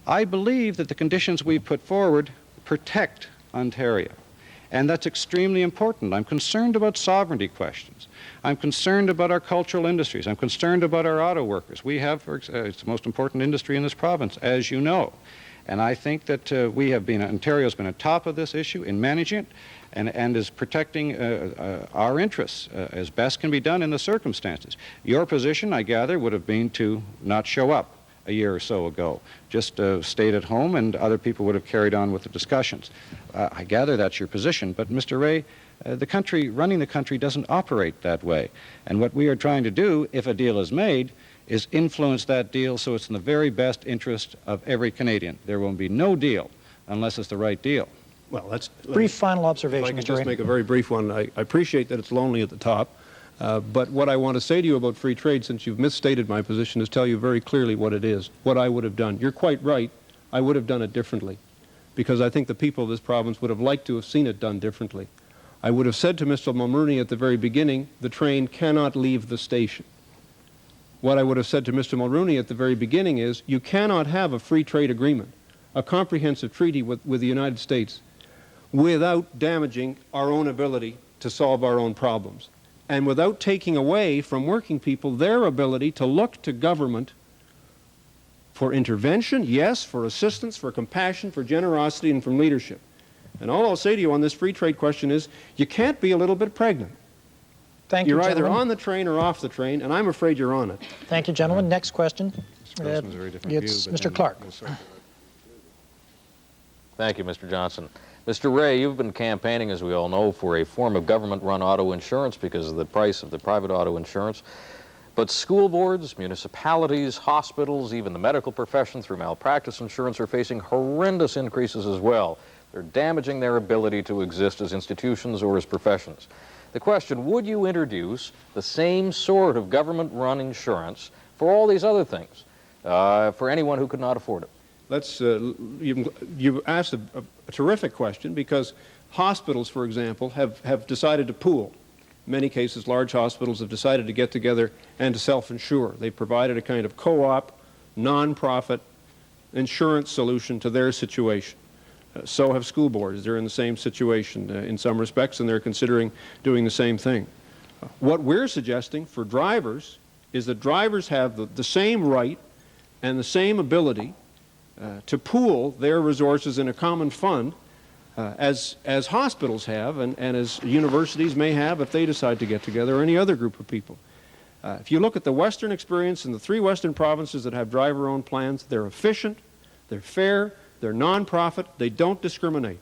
I believe that the conditions we put forward protect Ontario. And that's extremely important. I'm concerned about sovereignty questions. I'm concerned about our cultural industries. I'm concerned about our auto workers. We have, it's the most important industry in this province, as you know. And I think that Ontario's been on top of this issue in managing it and is protecting our interests as best can be done in the circumstances. Your position, I gather, would have been to not show up a year or so ago, just stayed at home, and other people would have carried on with the discussions. I gather that's your position, but Mr. Ray, running the country doesn't operate that way. And what we are trying to do, if a deal is made, is influence that deal so it's in the very best interest of every Canadian. There will be no deal unless it's the right deal. Well, that's... Brief final observation, If I can Mr. just Ray. make a very brief one. I appreciate that it's lonely at the top, but what I want to say to you about free trade, since you've misstated my position, is tell you very clearly what it is, what I would have done. You're quite right. I would have done it differently, because I think the people of this province would have liked to have seen it done differently. I would have said to Mr. Mulroney at the very beginning, the train cannot leave the station. What I would have said to Mr. Mulroney at the very beginning is, you cannot have a free trade agreement, a comprehensive treaty with the United States, without damaging our own ability to solve our own problems, and without taking away from working people their ability to look to government for intervention, yes, for assistance, for compassion, for generosity, and from leadership. And all I'll say to you on this free trade question is, you can't be a little bit pregnant. Thank you, You're gentlemen. either on the train or off the train, and I'm afraid you're on it. Thank you, gentlemen. Next question. Mr. Grossman's a very different It's view, but Mr. then Clark. we'll circle. Thank you, Mr. Johnson. Mr. Ray, you've been campaigning, as we all know, for a form of government-run auto insurance because of the price of the private auto insurance. But school boards, municipalities, hospitals, even the medical profession through malpractice insurance are facing horrendous increases as well. They're damaging their ability to exist as institutions or as professions. The question, would you introduce the same sort of government-run insurance for all these other things, for anyone who could not afford it? You asked a terrific question, because hospitals, for example, have decided to pool. In many cases, large hospitals have decided to get together and to self-insure. They've provided a kind of co-op, non-profit insurance solution to their situation. So have school boards. They're in the same situation in some respects, and they're considering doing the same thing. What we're suggesting for drivers is that drivers have the same right and the same ability to pool their resources in a common fund as hospitals have and as universities may have if they decide to get together, or any other group of people. If you look at the Western experience in the 3 Western provinces that have driver-owned plans, they're efficient, they're fair, they're non-profit, they don't discriminate.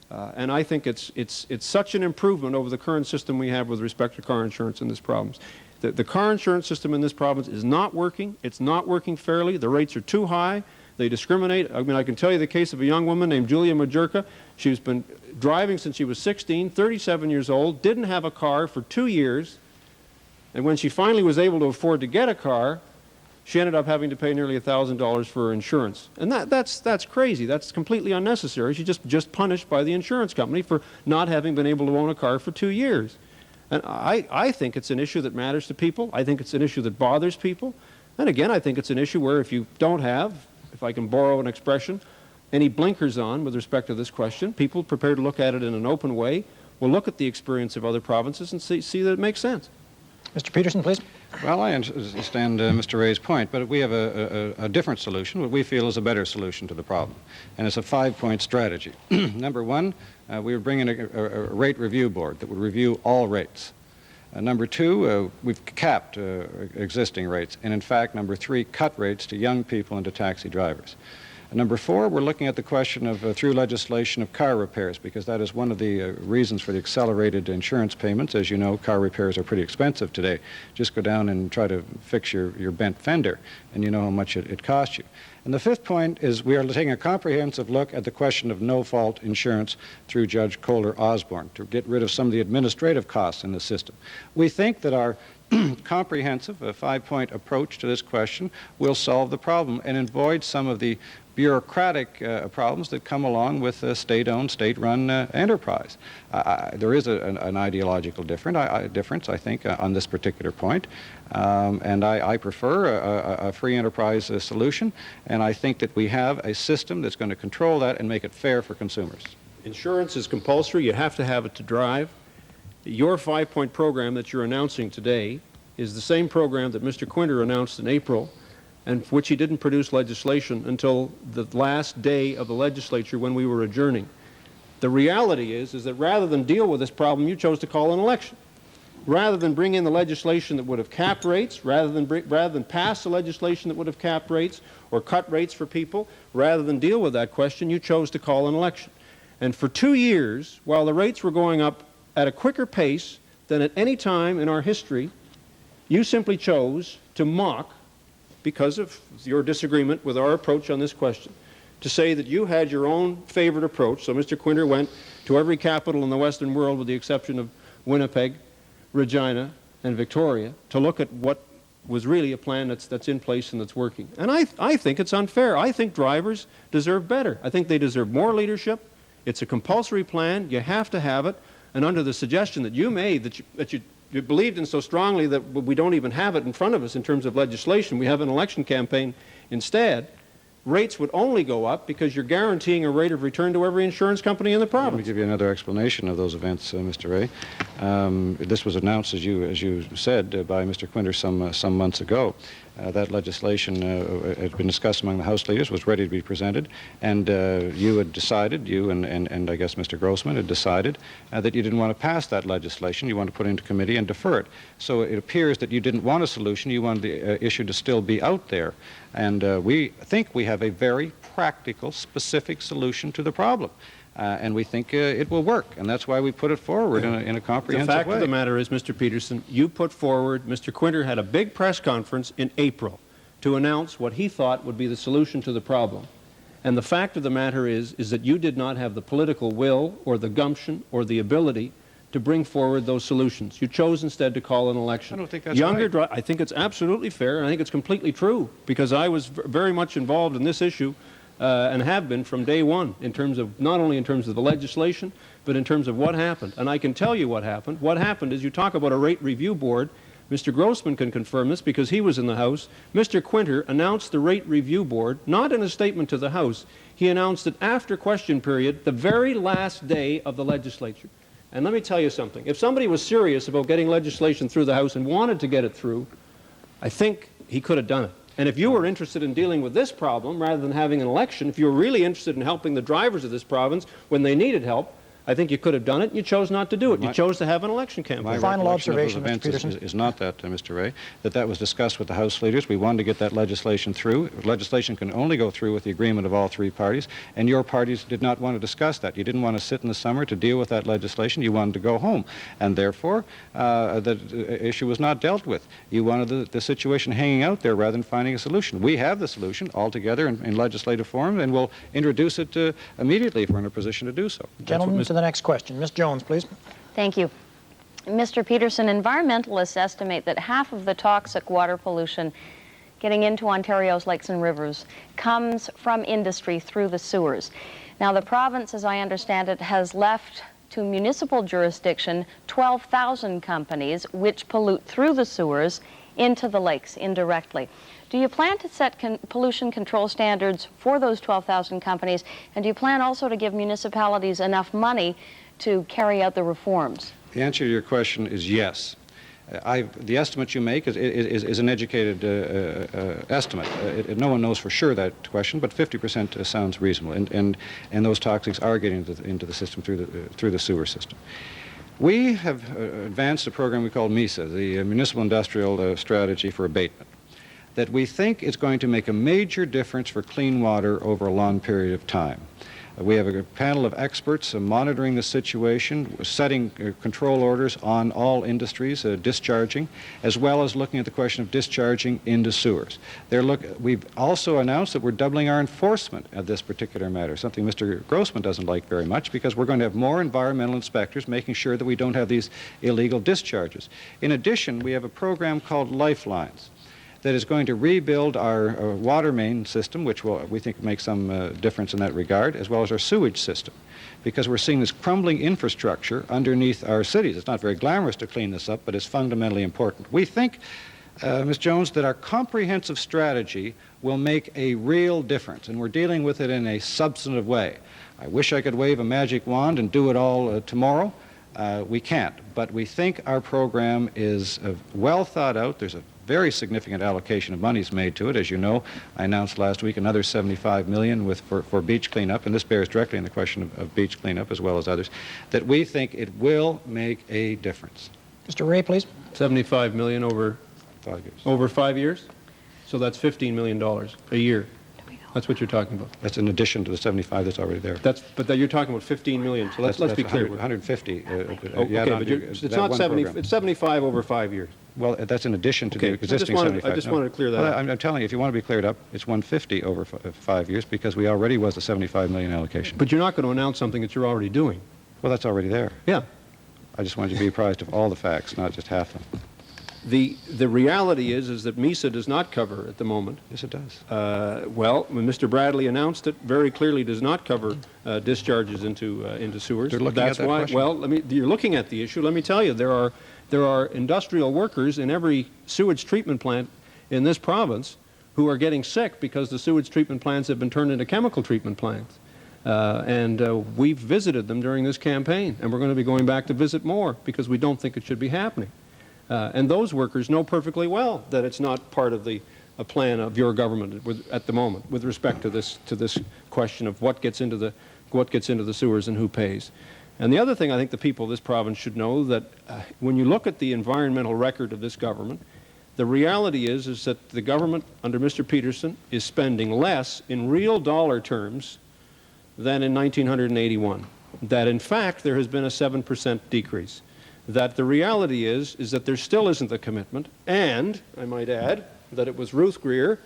And I think it's such an improvement over the current system we have with respect to car insurance in this province. The car insurance system in this province is not working. It's not working fairly. The rates are too high. They discriminate. I mean, I can tell you the case of a young woman named Julia Majurka. She's been driving since she was 16, 37 years old, didn't have a car for 2 years, and when she finally was able to afford to get a car, she ended up having to pay nearly $1,000 for her insurance. And that's crazy. That's completely unnecessary. She's just punished by the insurance company for not having been able to own a car for 2 years. And I think it's an issue that matters to people. I think it's an issue that bothers people. And again, I think it's an issue where if you don't have, if I can borrow an expression, any blinkers on with respect to this question, people prepared to look at it in an open way will look at the experience of other provinces and see that it makes sense. Mr. Peterson, please. Well, I understand Mr. Ray's point, but we have a different solution, what we feel is a better solution to the problem. And it's a 5-point strategy. Number 1, we would bring in a rate review board that would review all rates. Number 2, we've capped existing rates. And in fact, number 3, cut rates to young people and to taxi drivers. Number 4, we're looking at the question of, through legislation, of car repairs, because that is one of the reasons for the accelerated insurance payments. As you know, car repairs are pretty expensive today. Just go down and try to fix your bent fender, and you know how much it costs you. And the 5th point is we are taking a comprehensive look at the question of no-fault insurance through Judge Kohler Osborne to get rid of some of the administrative costs in the system. We think that our comprehensive 5-point approach to this question will solve the problem and avoid some of the bureaucratic problems that come along with state-owned, state-run enterprise. There is an ideological difference, I think, on this particular point, and I prefer a free enterprise solution, and I think that we have a system that's going to control that and make it fair for consumers. Insurance is compulsory. You have to have it to drive. Your 5-point program that you're announcing today is the same program that Mr. Quinter announced in April, and for which he didn't produce legislation until the last day of the legislature when we were adjourning. The reality is that rather than deal with this problem, you chose to call an election. Rather than bring in the legislation that would have capped rates, rather than pass the legislation that would have capped rates or cut rates for people, rather than deal with that question, you chose to call an election. And for 2 years, while the rates were going up at a quicker pace than at any time in our history, you simply chose to mock, because of your disagreement with our approach on this question, to say that you had your own favorite approach. So Mr. Quinter went to every capital in the Western world, with the exception of Winnipeg, Regina, and Victoria, to look at what was really a plan that's in place and that's working. And I think it's unfair. I think drivers deserve better. I think they deserve more leadership. It's a compulsory plan. You have to have it. And under the suggestion that you made, that you believed in so strongly that we don't even have it in front of us in terms of legislation, we have an election campaign instead, rates would only go up because you're guaranteeing a rate of return to every insurance company in the province. Let me give you another explanation of those events, Mr. Ray. This was announced, as you said, by Mr. Quinter some months ago. That legislation had been discussed among the House leaders, was ready to be presented, and you had decided, you and I guess Mr. Grossman had decided that you didn't want to pass that legislation. You wanted to put it into committee and defer it. So it appears that you didn't want a solution. You wanted the issue to still be out there. And we think we have a very practical, specific solution to the problem. And we think it will work, and that's why we put it forward in a comprehensive way. The fact of the matter is, Mr. Peterson, you put forward, Mr. Quinter had a big press conference in April to announce what he thought would be the solution to the problem. And the fact of the matter is that you did not have the political will or the gumption or the ability to bring forward those solutions. You chose instead to call an election. I don't think that's right. I think it's absolutely fair, and I think it's completely true, because I was very much involved in this issue and have been from day one, in terms of not only in terms of the legislation, but in terms of what happened. And I can tell you what happened. What happened is, you talk about a rate review board. Mr. Grossman can confirm this because he was in the House. Mr. Quinter announced the rate review board, not in a statement to the House. He announced it after question period, the very last day of the legislature. And let me tell you something. If somebody was serious about getting legislation through the House and wanted to get it through, I think he could have done it. And if you were interested in dealing with this problem rather than having an election, if you were really interested in helping the drivers of this province when they needed help, I think you could have done it. You chose not to do it. You chose to have an election campaign. My final observation, Mr. Peterson, is not that, Mr. Ray, that was discussed with the House leaders. We wanted to get that legislation through. Legislation can only go through with the agreement of all three parties, and your parties did not want to discuss that. You didn't want to sit in the summer to deal with that legislation. You wanted to go home, and therefore the issue was not dealt with. You wanted the situation hanging out there rather than finding a solution. We have the solution altogether in legislative form, and we'll introduce it immediately if we're in a position to do so. Gentlemen, to the next question. Ms. Jones, please. Thank you. Mr. Peterson, environmentalists estimate that half of the toxic water pollution getting into Ontario's lakes and rivers comes from industry through the sewers. Now, the province, as I understand it, has left to municipal jurisdiction 12,000 companies which pollute through the sewers into the lakes indirectly. Do you plan to set pollution control standards for those 12,000 companies, and do you plan also to give municipalities enough money to carry out the reforms? The answer to your question is yes. The estimate you make is an educated estimate. No one knows for sure that question, but 50% sounds reasonable, and those toxics are getting into the system through the sewer system. We have advanced a program we call MISA, the Municipal Industrial Strategy for Abatement, that we think is going to make a major difference for clean water over a long period of time. We have a panel of experts monitoring the situation, setting control orders on all industries discharging, as well as looking at the question of discharging into sewers. We've also announced that we're doubling our enforcement of this particular matter, something Mr. Grossman doesn't like very much, because we're going to have more environmental inspectors making sure that we don't have these illegal discharges. In addition, we have a program called Lifelines that is going to rebuild our water main system, which we think make some difference in that regard, as well as our sewage system, because we're seeing this crumbling infrastructure underneath our cities. It's not very glamorous to clean this up, but it's fundamentally important. We think, Ms. Jones, that our comprehensive strategy will make a real difference, and we're dealing with it in a substantive way. I wish I could wave a magic wand and do it all tomorrow. we can't. But we think our program is well thought out. There's a very significant allocation of monies made to it. As you know, I announced last week another $75 million for beach cleanup, and this bears directly on the question of beach cleanup as well as others, that we think it will make a difference. Mr. Ray, please. $75 million over 5 years. Over 5 years? So that's $15 million a year. That's what you're talking about. That's in addition to the 75 that's already there. But you're talking about 15 million. So let's be clear. 150. Okay, but it's not 70. Program. It's 75 over 5 years. Well, that's in addition to the existing 75. I just wanted to clear that up. I'm telling you, if you want to be cleared up, it's 150 over 5 years because we already was the 75 million allocation. But you're not going to announce something that you're already doing. Well, that's already there. Yeah. I just wanted you to be apprised of all the facts, not just half of them. The reality is that MISA does not cover at the moment. Yes, it does. Well, when Mr. Bradley announced it, very clearly does not cover discharges into sewers. They're looking That's at that why. question. Well, you're looking at the issue. Let me tell you, there are industrial workers in every sewage treatment plant in this province who are getting sick because the sewage treatment plants have been turned into chemical treatment plants. We've visited them during this campaign, and we're going to be going back to visit more because we don't think it should be happening. And those workers know perfectly well that it's not part of the plan of your government at the moment with respect to this question of what gets into the sewers and who pays. And the other thing I think the people of this province should know that when you look at the environmental record of this government, the reality is that the government under Mr. Peterson is spending less in real dollar terms than in 1981. That in fact there has been a 7% decrease. That the reality is that there still isn't the commitment, and I might add that it was Ruth Greer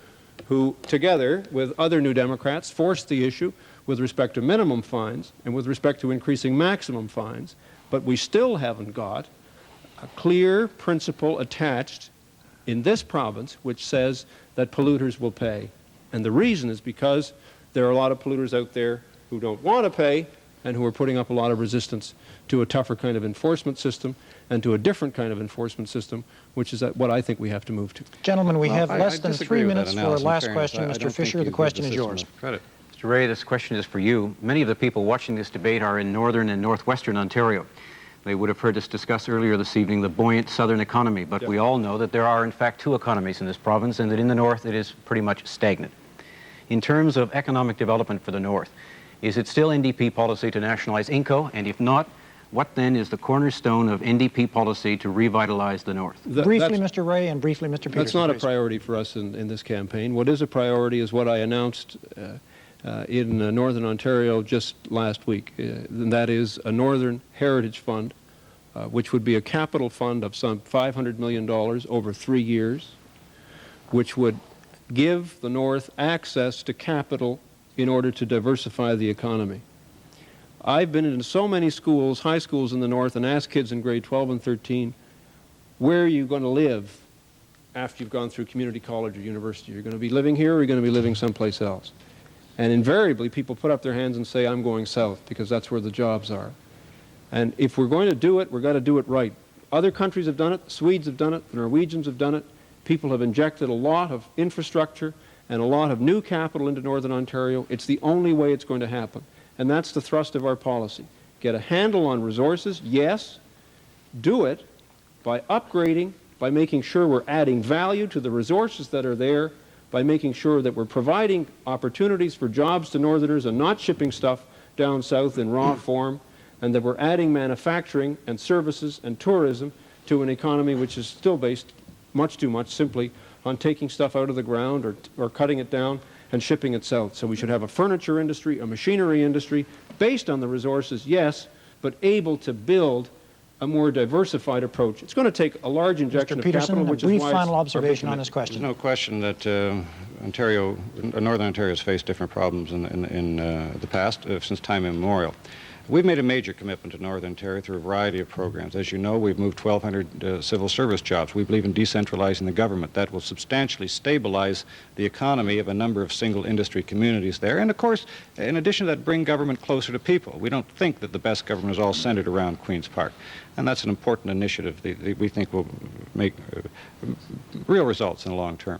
who, together with other New Democrats, forced the issue with respect to minimum fines and with respect to increasing maximum fines, but we still haven't got a clear principle attached in this province which says that polluters will pay. And the reason is because there are a lot of polluters out there who don't want to pay and who are putting up a lot of resistance to a tougher kind of enforcement system and to a different kind of enforcement system, which is what I think we have to move to. Gentlemen, we have less than 3 minutes for last question. Mr. Fisher, the question is yours. Mr. Ray, this question is for you. Many of the people watching this debate are in northern and northwestern Ontario. They would have heard us discuss earlier this evening the buoyant southern economy, but we all know that there are in fact 2 economies in this province and that in the north it is pretty much stagnant. In terms of economic development for the north, is it still NDP policy to nationalize Inco? And if not, what then is the cornerstone of NDP policy to revitalize the north? Briefly, Mr. Ray, and briefly, Mr. Peterson. That's not a priority for us in this campaign. What is a priority is what I announced in Northern Ontario just last week, and that is a Northern Heritage Fund, which would be a capital fund of some $500 million over 3 years, which would give the North access to capital in order to diversify the economy. I've been in so many schools, high schools in the North, and asked kids in grade 12 and 13, where are you going to live after you've gone through community college or university? You're going to be living here or you're going to be living someplace else? And invariably, people put up their hands and say, I'm going south, because that's where the jobs are. And if we're going to do it, we've got to do it right. Other countries have done it. Swedes have done it. The Norwegians have done it. People have injected a lot of infrastructure and a lot of new capital into Northern Ontario. It's the only way it's going to happen. And that's the thrust of our policy. Get a handle on resources, yes. Do it by upgrading, by making sure we're adding value to the resources that are there, by making sure that we're providing opportunities for jobs to Northerners and not shipping stuff down south in raw form, and that we're adding manufacturing and services and tourism to an economy which is still based much too much simply on taking stuff out of the ground or cutting it down and shipping it south. So we should have a furniture industry, a machinery industry, based on the resources, yes, but able to build a more diversified approach. It's going to take a large injection of capital, which is why... Mr. Peterson, a brief final observation on this question. There's no question that Northern Ontario has faced different problems in the past, since time immemorial. We've made a major commitment to Northern Ontario through a variety of programs. As you know, we've moved 1,200 civil service jobs. We believe in decentralizing the government. That will substantially stabilize the economy of a number of single industry communities there. And of course, in addition to that, bring government closer to people. We don't think that the best government is all centered around Queen's Park. And that's an important initiative that we think will make real results in the long term.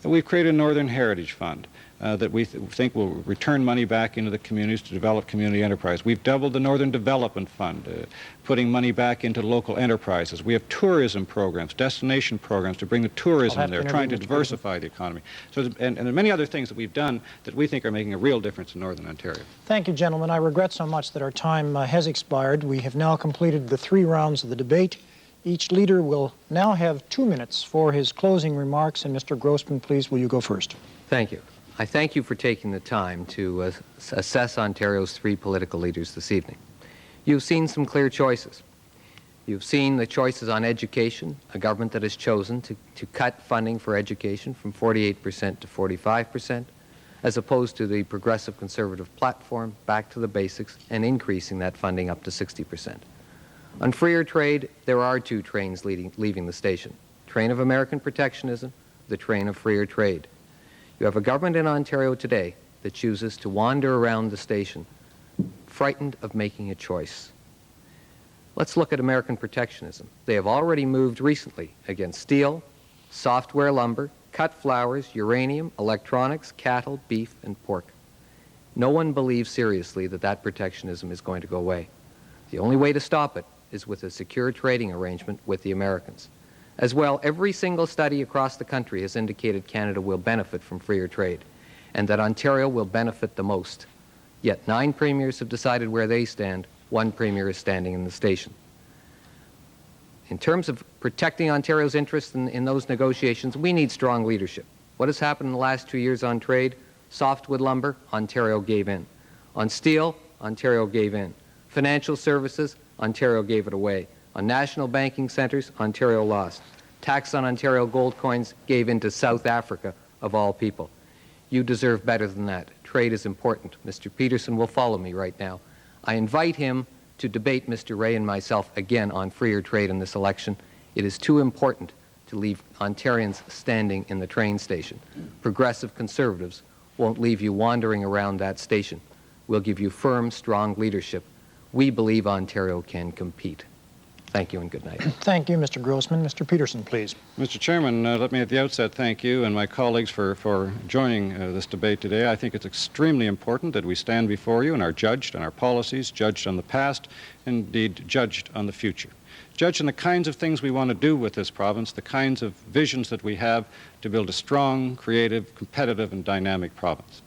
And we've created a Northern Heritage Fund that we think will return money back into the communities to develop community enterprise. We've doubled the Northern Development Fund, putting money back into local enterprises. We have tourism programs, destination programs to bring the tourism there, trying to diversify the economy. So, and there are many other things that we've done that we think are making a real difference in Northern Ontario. Thank you, gentlemen. I regret so much that our time has expired. We have now completed the 3 rounds of the debate. Each leader will now have 2 minutes for his closing remarks. And Mr. Grossman, please, will you go first? Thank you. I thank you for taking the time to assess Ontario's 3 political leaders this evening. You've seen some clear choices. You've seen the choices on education, a government that has chosen to cut funding for education from 48% to 45%, as opposed to the progressive conservative platform, back to the basics, and increasing that funding up to 60%. On freer trade, there are 2 trains leaving the station. Train of American protectionism, the train of freer trade. You have a government in Ontario today that chooses to wander around the station, frightened of making a choice. Let's look at American protectionism. They have already moved recently against steel, software lumber, cut flowers, uranium, electronics, cattle, beef, and pork. No one believes seriously that that protectionism is going to go away. The only way to stop it is with a secure trading arrangement with the Americans. As well, every single study across the country has indicated Canada will benefit from freer trade, and that Ontario will benefit the most. Yet 9 premiers have decided where they stand. 1 premier is standing in the station. In terms of protecting Ontario's interests in those negotiations, we need strong leadership. What has happened in the last 2 years on trade? Softwood lumber, Ontario gave in. On steel, Ontario gave in. Financial services, Ontario gave it away. On national banking centers, Ontario lost. Tax on Ontario gold coins gave in to South Africa, of all people. You deserve better than that. Trade is important. Mr. Peterson will follow me right now. I invite him to debate Mr. Ray and myself again on freer trade in this election. It is too important to leave Ontarians standing in the train station. Progressive conservatives won't leave you wandering around that station. We'll give you firm, strong leadership. We believe Ontario can compete. Thank you and good night. Thank you, Mr. Grossman. Mr. Peterson, please. Mr. Chairman, let me at the outset thank you and my colleagues for joining this debate today. I think it's extremely important that we stand before you and are judged on our policies, judged on the past, indeed judged on the future. Judged on the kinds of things we want to do with this province, the kinds of visions that we have to build a strong, creative, competitive, and dynamic province.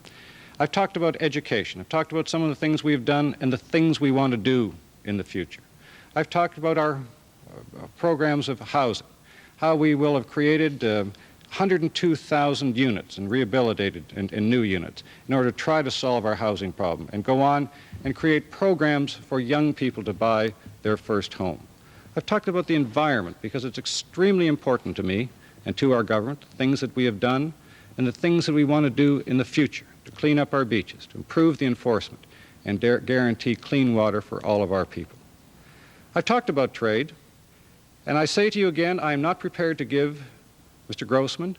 I've talked about education. I've talked about some of the things we've done and the things we want to do in the future. I've talked about our programs of housing, how we will have created 102,000 units and rehabilitated in new units in order to try to solve our housing problem and go on and create programs for young people to buy their first home. I've talked about the environment because it's extremely important to me and to our government, things that we have done and the things that we want to do in the future to clean up our beaches, to improve the enforcement, and guarantee clean water for all of our people. I've talked about trade, and I say to you again, I am not prepared to give Mr. Grossman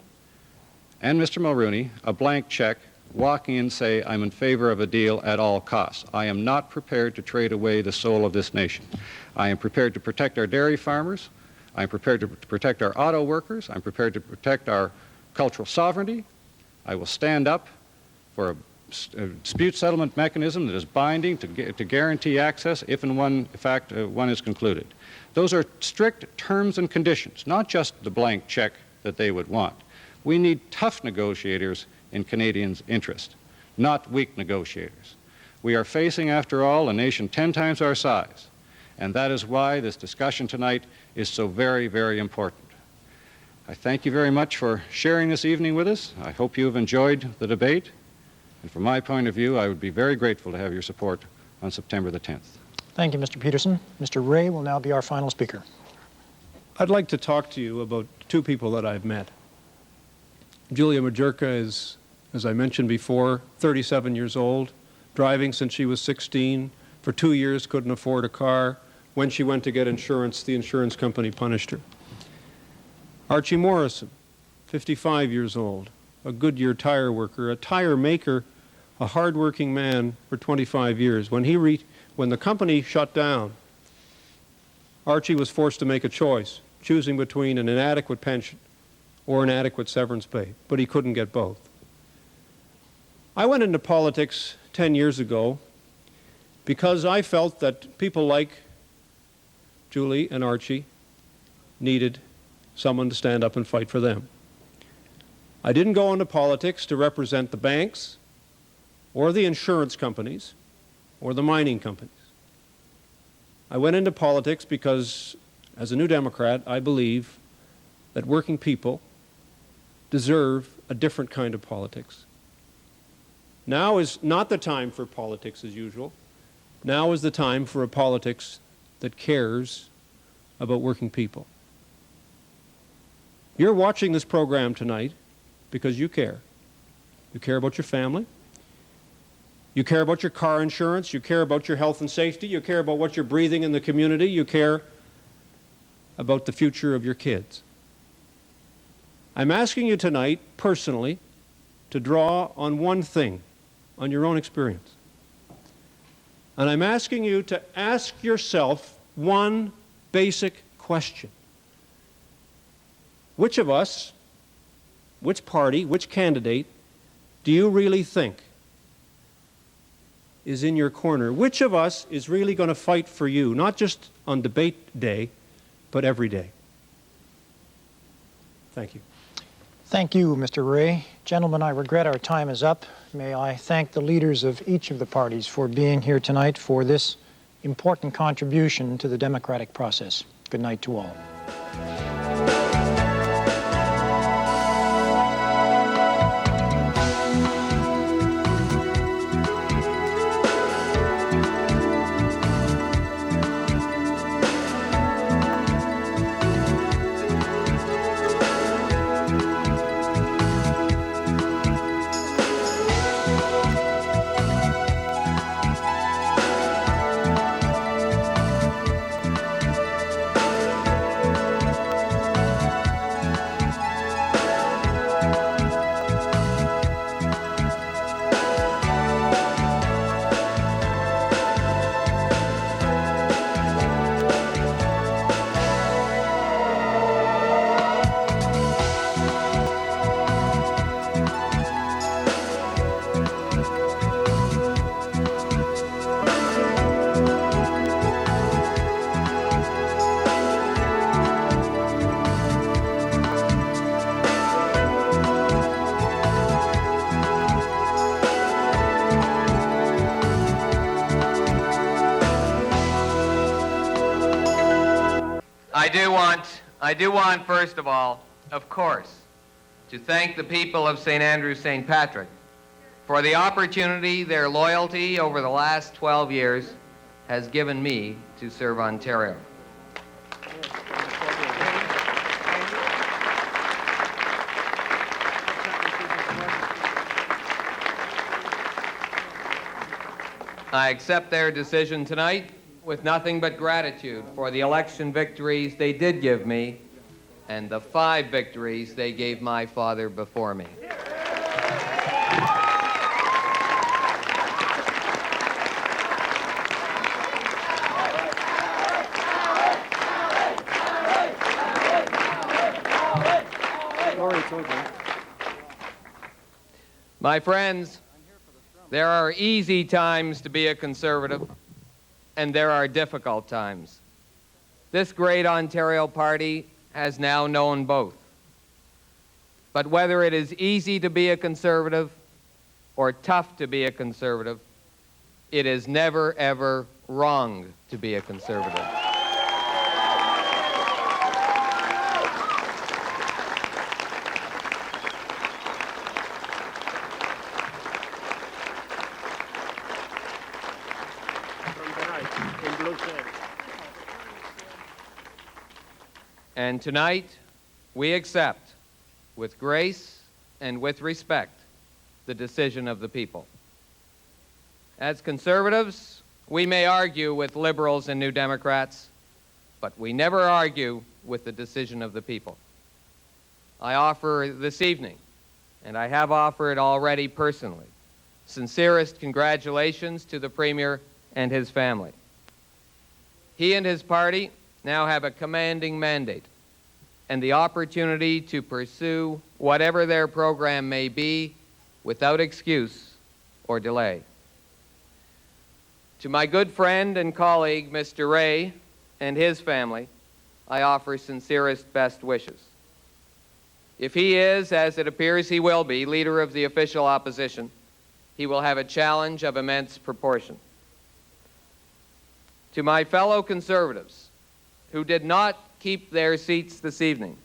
and Mr. Mulrooney a blank check, walking in and say, I'm in favor of a deal at all costs. I am not prepared to trade away the soul of this nation. I am prepared to protect our dairy farmers. I'm prepared to protect our auto workers. I'm prepared to protect our cultural sovereignty. I will stand up for a dispute settlement mechanism that is binding to guarantee access if and when, in fact, one is concluded. Those are strict terms and conditions, not just the blank check that they would want. We need tough negotiators in Canadians' interest, not weak negotiators. We are facing, after all, a nation 10 times our size, and that is why this discussion tonight is so very, very important. I thank you very much for sharing this evening with us. I hope you have enjoyed the debate. And from my point of view, I would be very grateful to have your support on September the 10th. Thank you, Mr. Peterson. Mr. Ray will now be our final speaker. I'd like to talk to you about 2 people that I've met. Julia Majurka is, as I mentioned before, 37 years old, driving since she was 16. For 2 years, couldn't afford a car. When she went to get insurance, the insurance company punished her. Archie Morrison, 55 years old, a Goodyear tire worker, a tire maker, a hard-working man for 25 years. When the company shut down, Archie was forced to make a choice, choosing between an inadequate pension or an adequate severance pay, but he couldn't get both. I went into politics 10 years ago because I felt that people like Julie and Archie needed someone to stand up and fight for them. I didn't go into politics to represent the banks or the insurance companies or the mining companies. I went into politics because, as a New Democrat, I believe that working people deserve a different kind of politics. Now is not the time for politics as usual. Now is the time for a politics that cares about working people. You're watching this program tonight because you care. You care about your family. You care about your car insurance. You care about your health and safety. You care about what you're breathing in the community. You care about the future of your kids. I'm asking you tonight, personally, to draw on one thing, on your own experience. And I'm asking you to ask yourself one basic question. Which of us, which party, which candidate do you really think is in your corner? Which of us is really going to fight for you, not just on debate day, but every day? Thank you. Thank you, Mr. Ray. Gentlemen, I regret our time is up. May I thank the leaders of each of the parties for being here tonight for this important contribution to the democratic process. Good night to all. I do want, first of all, of course, to thank the people of St. Andrew St. Patrick for the opportunity their loyalty over the last 12 years has given me to serve Ontario. I accept their decision tonight with nothing but gratitude for the election victories they did give me and the 5 victories they gave my father before me. My friends, there are easy times to be a conservative, and there are difficult times. This great Ontario party has now known both. But whether it is easy to be a conservative or tough to be a conservative, it is never, ever wrong to be a conservative. And tonight, we accept, with grace and with respect, the decision of the people. As conservatives, we may argue with liberals and New Democrats, but we never argue with the decision of the people. I offer this evening, and I have offered already personally, sincerest congratulations to the Premier and his family. He and his party now have a commanding mandate and the opportunity to pursue whatever their program may be without excuse or delay. To my good friend and colleague, Mr. Ray, and his family, I offer sincerest best wishes. If he is, as it appears he will be, leader of the official opposition, he will have a challenge of immense proportion. To my fellow conservatives who did not keep their seats this evening,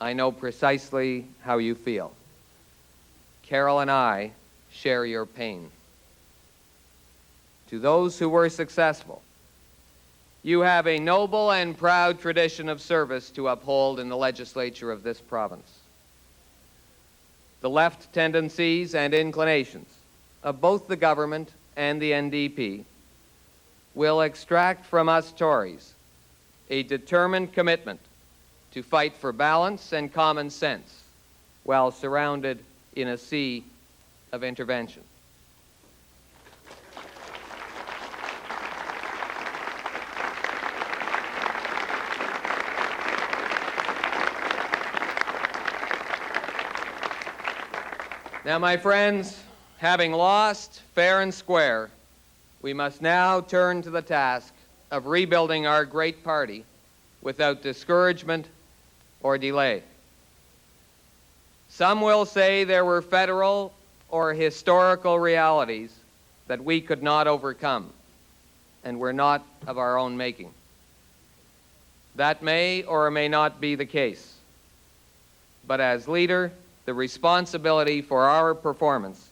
I know precisely how you feel. Carol and I share your pain. To those who were successful, you have a noble and proud tradition of service to uphold in the legislature of this province. The left tendencies and inclinations of both the government and the NDP will extract from us Tories a determined commitment to fight for balance and common sense while surrounded in a sea of intervention. Now, my friends, having lost fair and square, we must now turn to the task of rebuilding our great party without discouragement or delay. Some will say there were federal or historical realities that we could not overcome and were not of our own making. That may or may not be the case. But as leader, the responsibility for our performance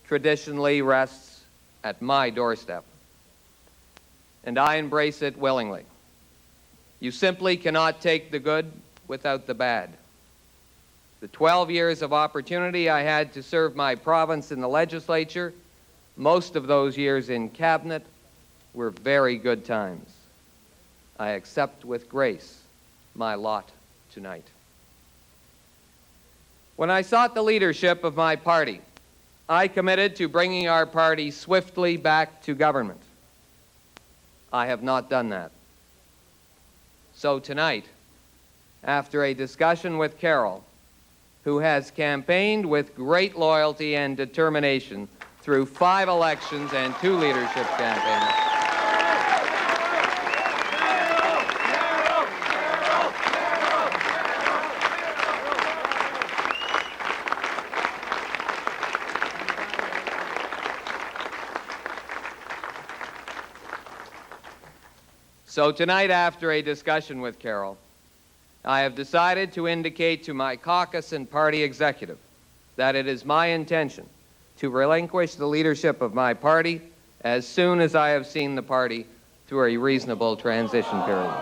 traditionally rests at my doorstep, and I embrace it willingly. You simply cannot take the good without the bad. The 12 years of opportunity I had to serve my province in the legislature, most of those years in cabinet, were very good times. I accept with grace my lot tonight. When I sought the leadership of my party, I committed to bringing our party swiftly back to government. I have not done that. So tonight, after a discussion with Carol, who has campaigned with great loyalty and determination through 5 elections and 2 leadership campaigns, So tonight, after a discussion with Carol, I have decided to indicate to my caucus and party executive that it is my intention to relinquish the leadership of my party as soon as I have seen the party through a reasonable transition period.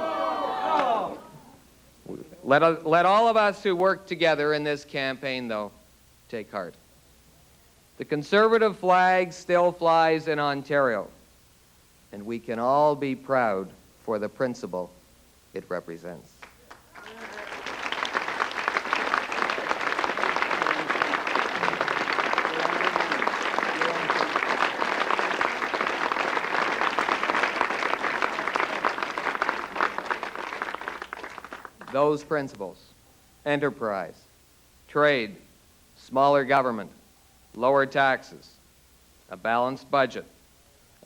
Let all of us who work together in this campaign, though, take heart. The Conservative flag still flies in Ontario, and we can all be proud for the principle it represents. Those principles, enterprise, trade, smaller government, lower taxes, a balanced budget,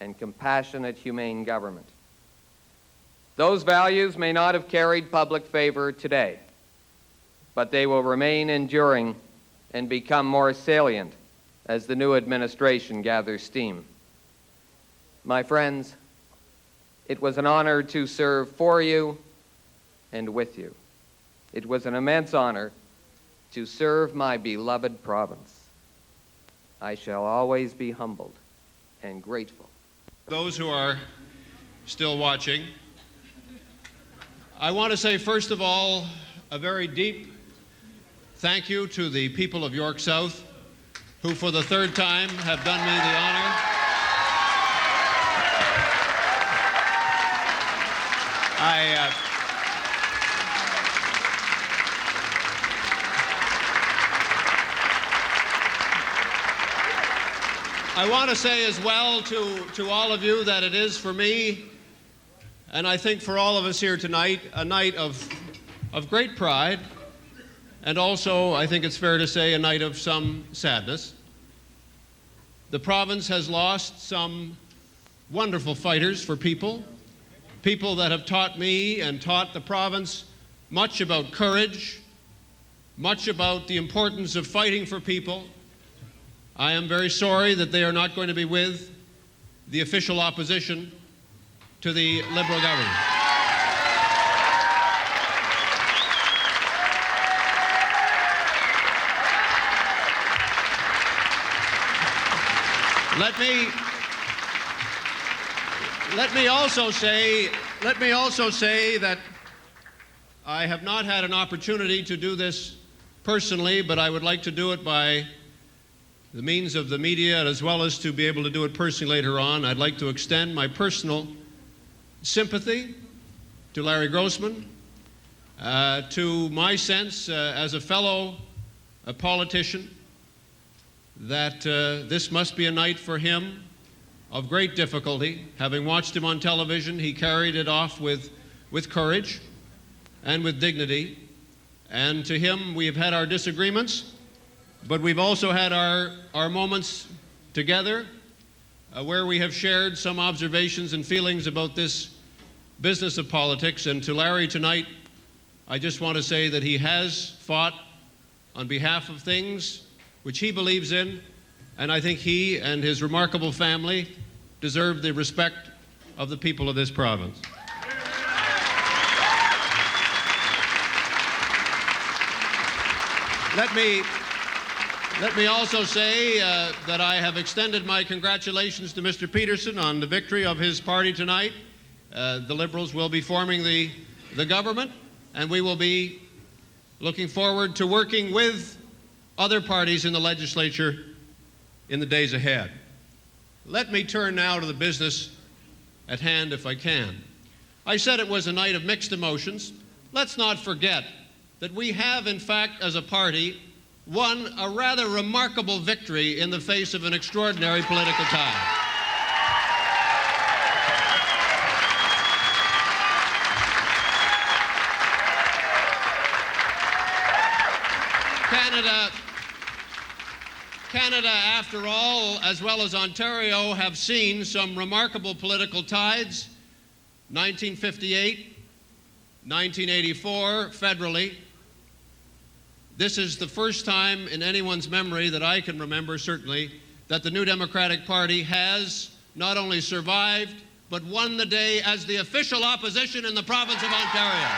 and compassionate, humane government. Those values may not have carried public favor today, but they will remain enduring and become more salient as the new administration gathers steam. My friends, it was an honor to serve for you and with you. It was an immense honor to serve my beloved province. I shall always be humbled and grateful. Those who are still watching, I want to say, first of all, a very deep thank you to the people of York South, who for the 3rd time have done me the honor. I want to say as well to all of you that it is for me, and I think for all of us here tonight, a night of of great pride and also, I think it's fair to say, a night of some sadness. The province has lost some wonderful fighters for people that have taught me and taught the province much about courage, much about the importance of fighting for people. I am very sorry that they are not going to be with the official opposition to the Liberal government. Let me also say that I have not had an opportunity to do this personally, but I would like to do it by the means of the media as well as to be able to do it personally later on. I'd like to extend my personal sympathy to Larry Grossman, to my sense as a fellow politician that this must be a night for him of great difficulty. Having watched him on television, he carried it off with courage and with dignity. And to him, we have had our disagreements, but we've also had our moments together where we have shared some observations and feelings about this business of politics. And to Larry tonight, I just want to say that he has fought on behalf of things which he believes in, and I think he and his remarkable family deserve the respect of the people of this province. Let me also say that I have extended my congratulations to Mr. Peterson on the victory of his party tonight. The Liberals will be forming the government, and we will be looking forward to working with other parties in the legislature in the days ahead. Let me turn now to the business at hand, if I can. I said it was a night of mixed emotions. Let's not forget that we have, in fact, as a party, won a rather remarkable victory in the face of an extraordinary political time. Canada, after all, as well as Ontario, have seen some remarkable political tides. 1958, 1984, federally. This is the first time in anyone's memory that I can remember, certainly, that the New Democratic Party has not only survived, but won the day as the official opposition in the province of Ontario.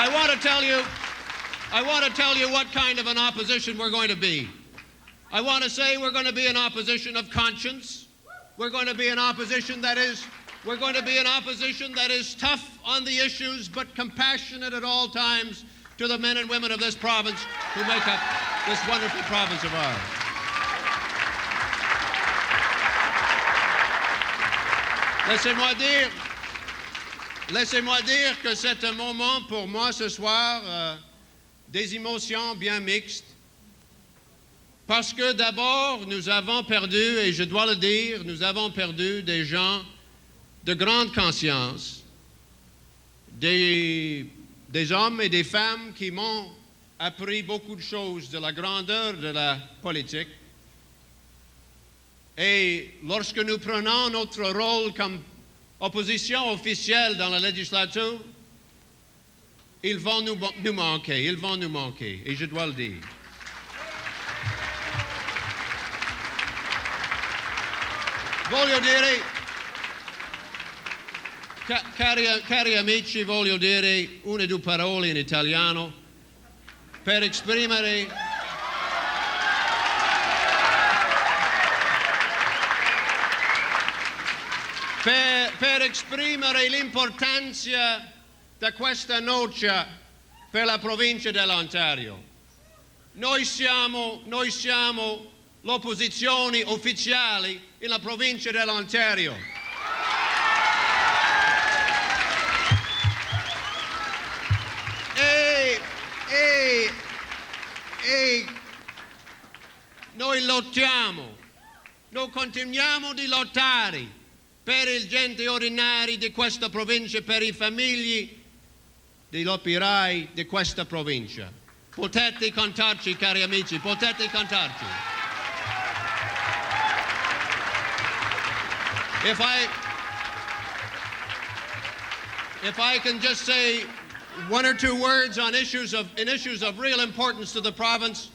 I want to tell you what kind of an opposition we're going to be. I want to say we're going to be an opposition of conscience. We're going to be an opposition that is tough on the issues, but compassionate at all times to the men and women of this province who make up this wonderful province of ours. Laissez-moi dire que c'est un moment pour moi ce soir des émotions bien mixtes. Parce que d'abord, nous avons perdu, et je dois le dire, nous avons perdu des gens de grande conscience, des hommes et des femmes qui m'ont appris beaucoup de choses de la grandeur de la politique. Et lorsque nous prenons notre rôle comme opposition officielle dans la législature, ils vont nous manquer, et je dois le dire. Voglio dire, cari amici, voglio dire una o due parole in italiano per esprimere l'importanza di questa noce per la provincia dell'Ontario. Noi siamo l'opposizione ufficiale nella provincia dell'Ontario. noi lottiamo, noi continuiamo di lottare per il gente ordinari di questa provincia, per i famigli degli operai di questa provincia. Potete contarci, cari amici, potete contarci. If I can just say one or two words on issues of real importance to the province,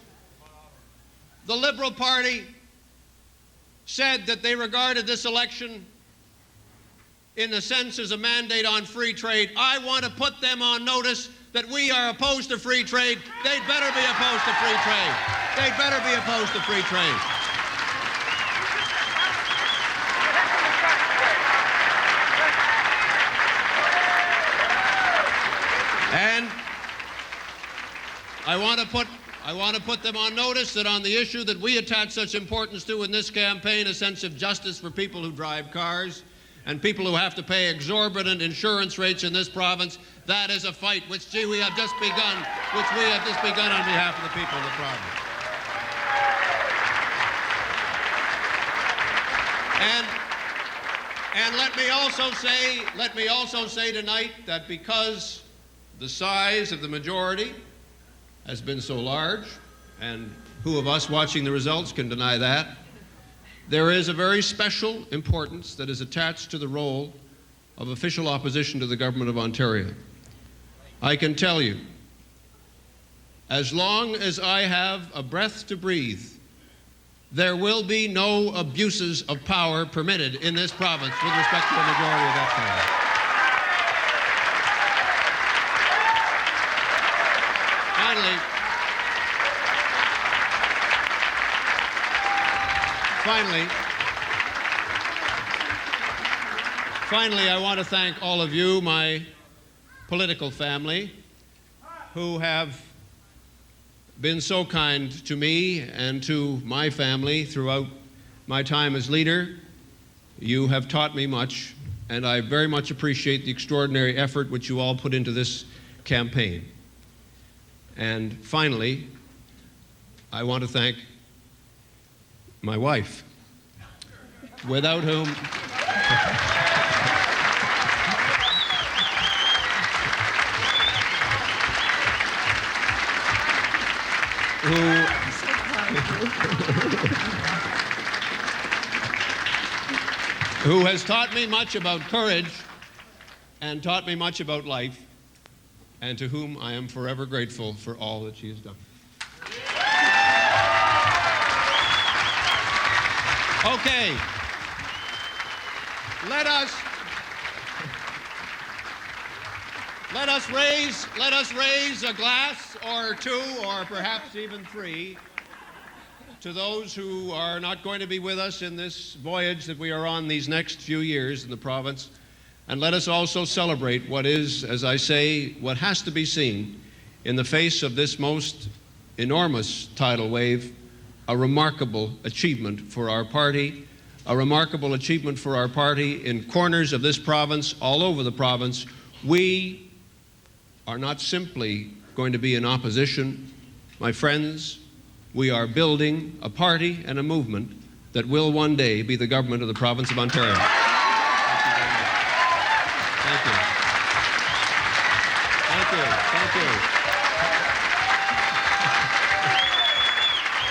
the Liberal Party said that they regarded this election in a sense as a mandate on free trade. I want to put them on notice that we are opposed to free trade. They'd better be opposed to free trade. They'd better be opposed to free trade. And I want to put them on notice that on the issue that we attach such importance to in this campaign, a sense of justice for people who drive cars and people who have to pay exorbitant insurance rates in this province, that is a fight which we have just begun on behalf of the people of the province. And let me also say tonight that because the size of the majority has been so large, and who of us watching the results can deny that, there is a very special importance that is attached to the role of official opposition to the government of Ontario. I can tell you, as long as I have a breath to breathe, there will be no abuses of power permitted in this province with respect to a majority of that kind. Finally, I want to thank all of you, my political family, who have been so kind to me and to my family throughout my time as leader. You have taught me much, and I very much appreciate the extraordinary effort which you all put into this campaign. And finally, I want to thank my wife, without whom who has taught me much about courage and taught me much about life, and to whom I am forever grateful for all that she has done. Okay, let us raise a glass or two, or perhaps even three, to those who are not going to be with us in this voyage that we are on these next few years in the province. And let us also celebrate what is, as I say, what has to be seen in the face of this most enormous tidal wave, a remarkable achievement for our party, a remarkable achievement for our party in corners of this province, all over the province. We are not simply going to be in opposition. My friends, we are building a party and a movement that will one day be the government of the province of Ontario. Thank you. Thank you. Thank you.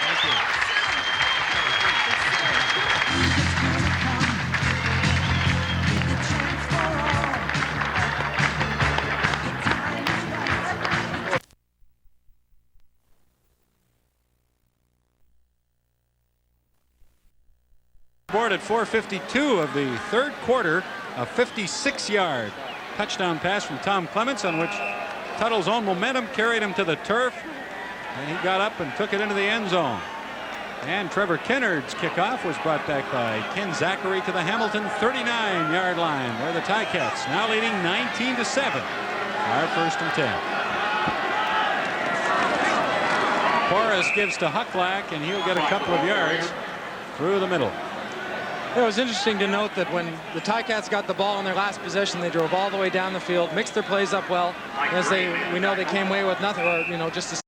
Thank you. Board at 4:52 of the third quarter, a 56-yard touchdown pass from Tom Clements, on which Tuttle's own momentum carried him to the turf, and he got up and took it into the end zone. And Trevor Kennard's kickoff was brought back by Ken Zachary to the Hamilton 39-yard line, where the Ticats now leading 19-7. Our 1st and 10. Porras gives to Hucklack, and he'll get a couple of yards through the middle. It was interesting to note that when the Ticats got the ball in their last possession, they drove all the way down the field, mixed their plays up well. As we know, they came away with nothing, or just a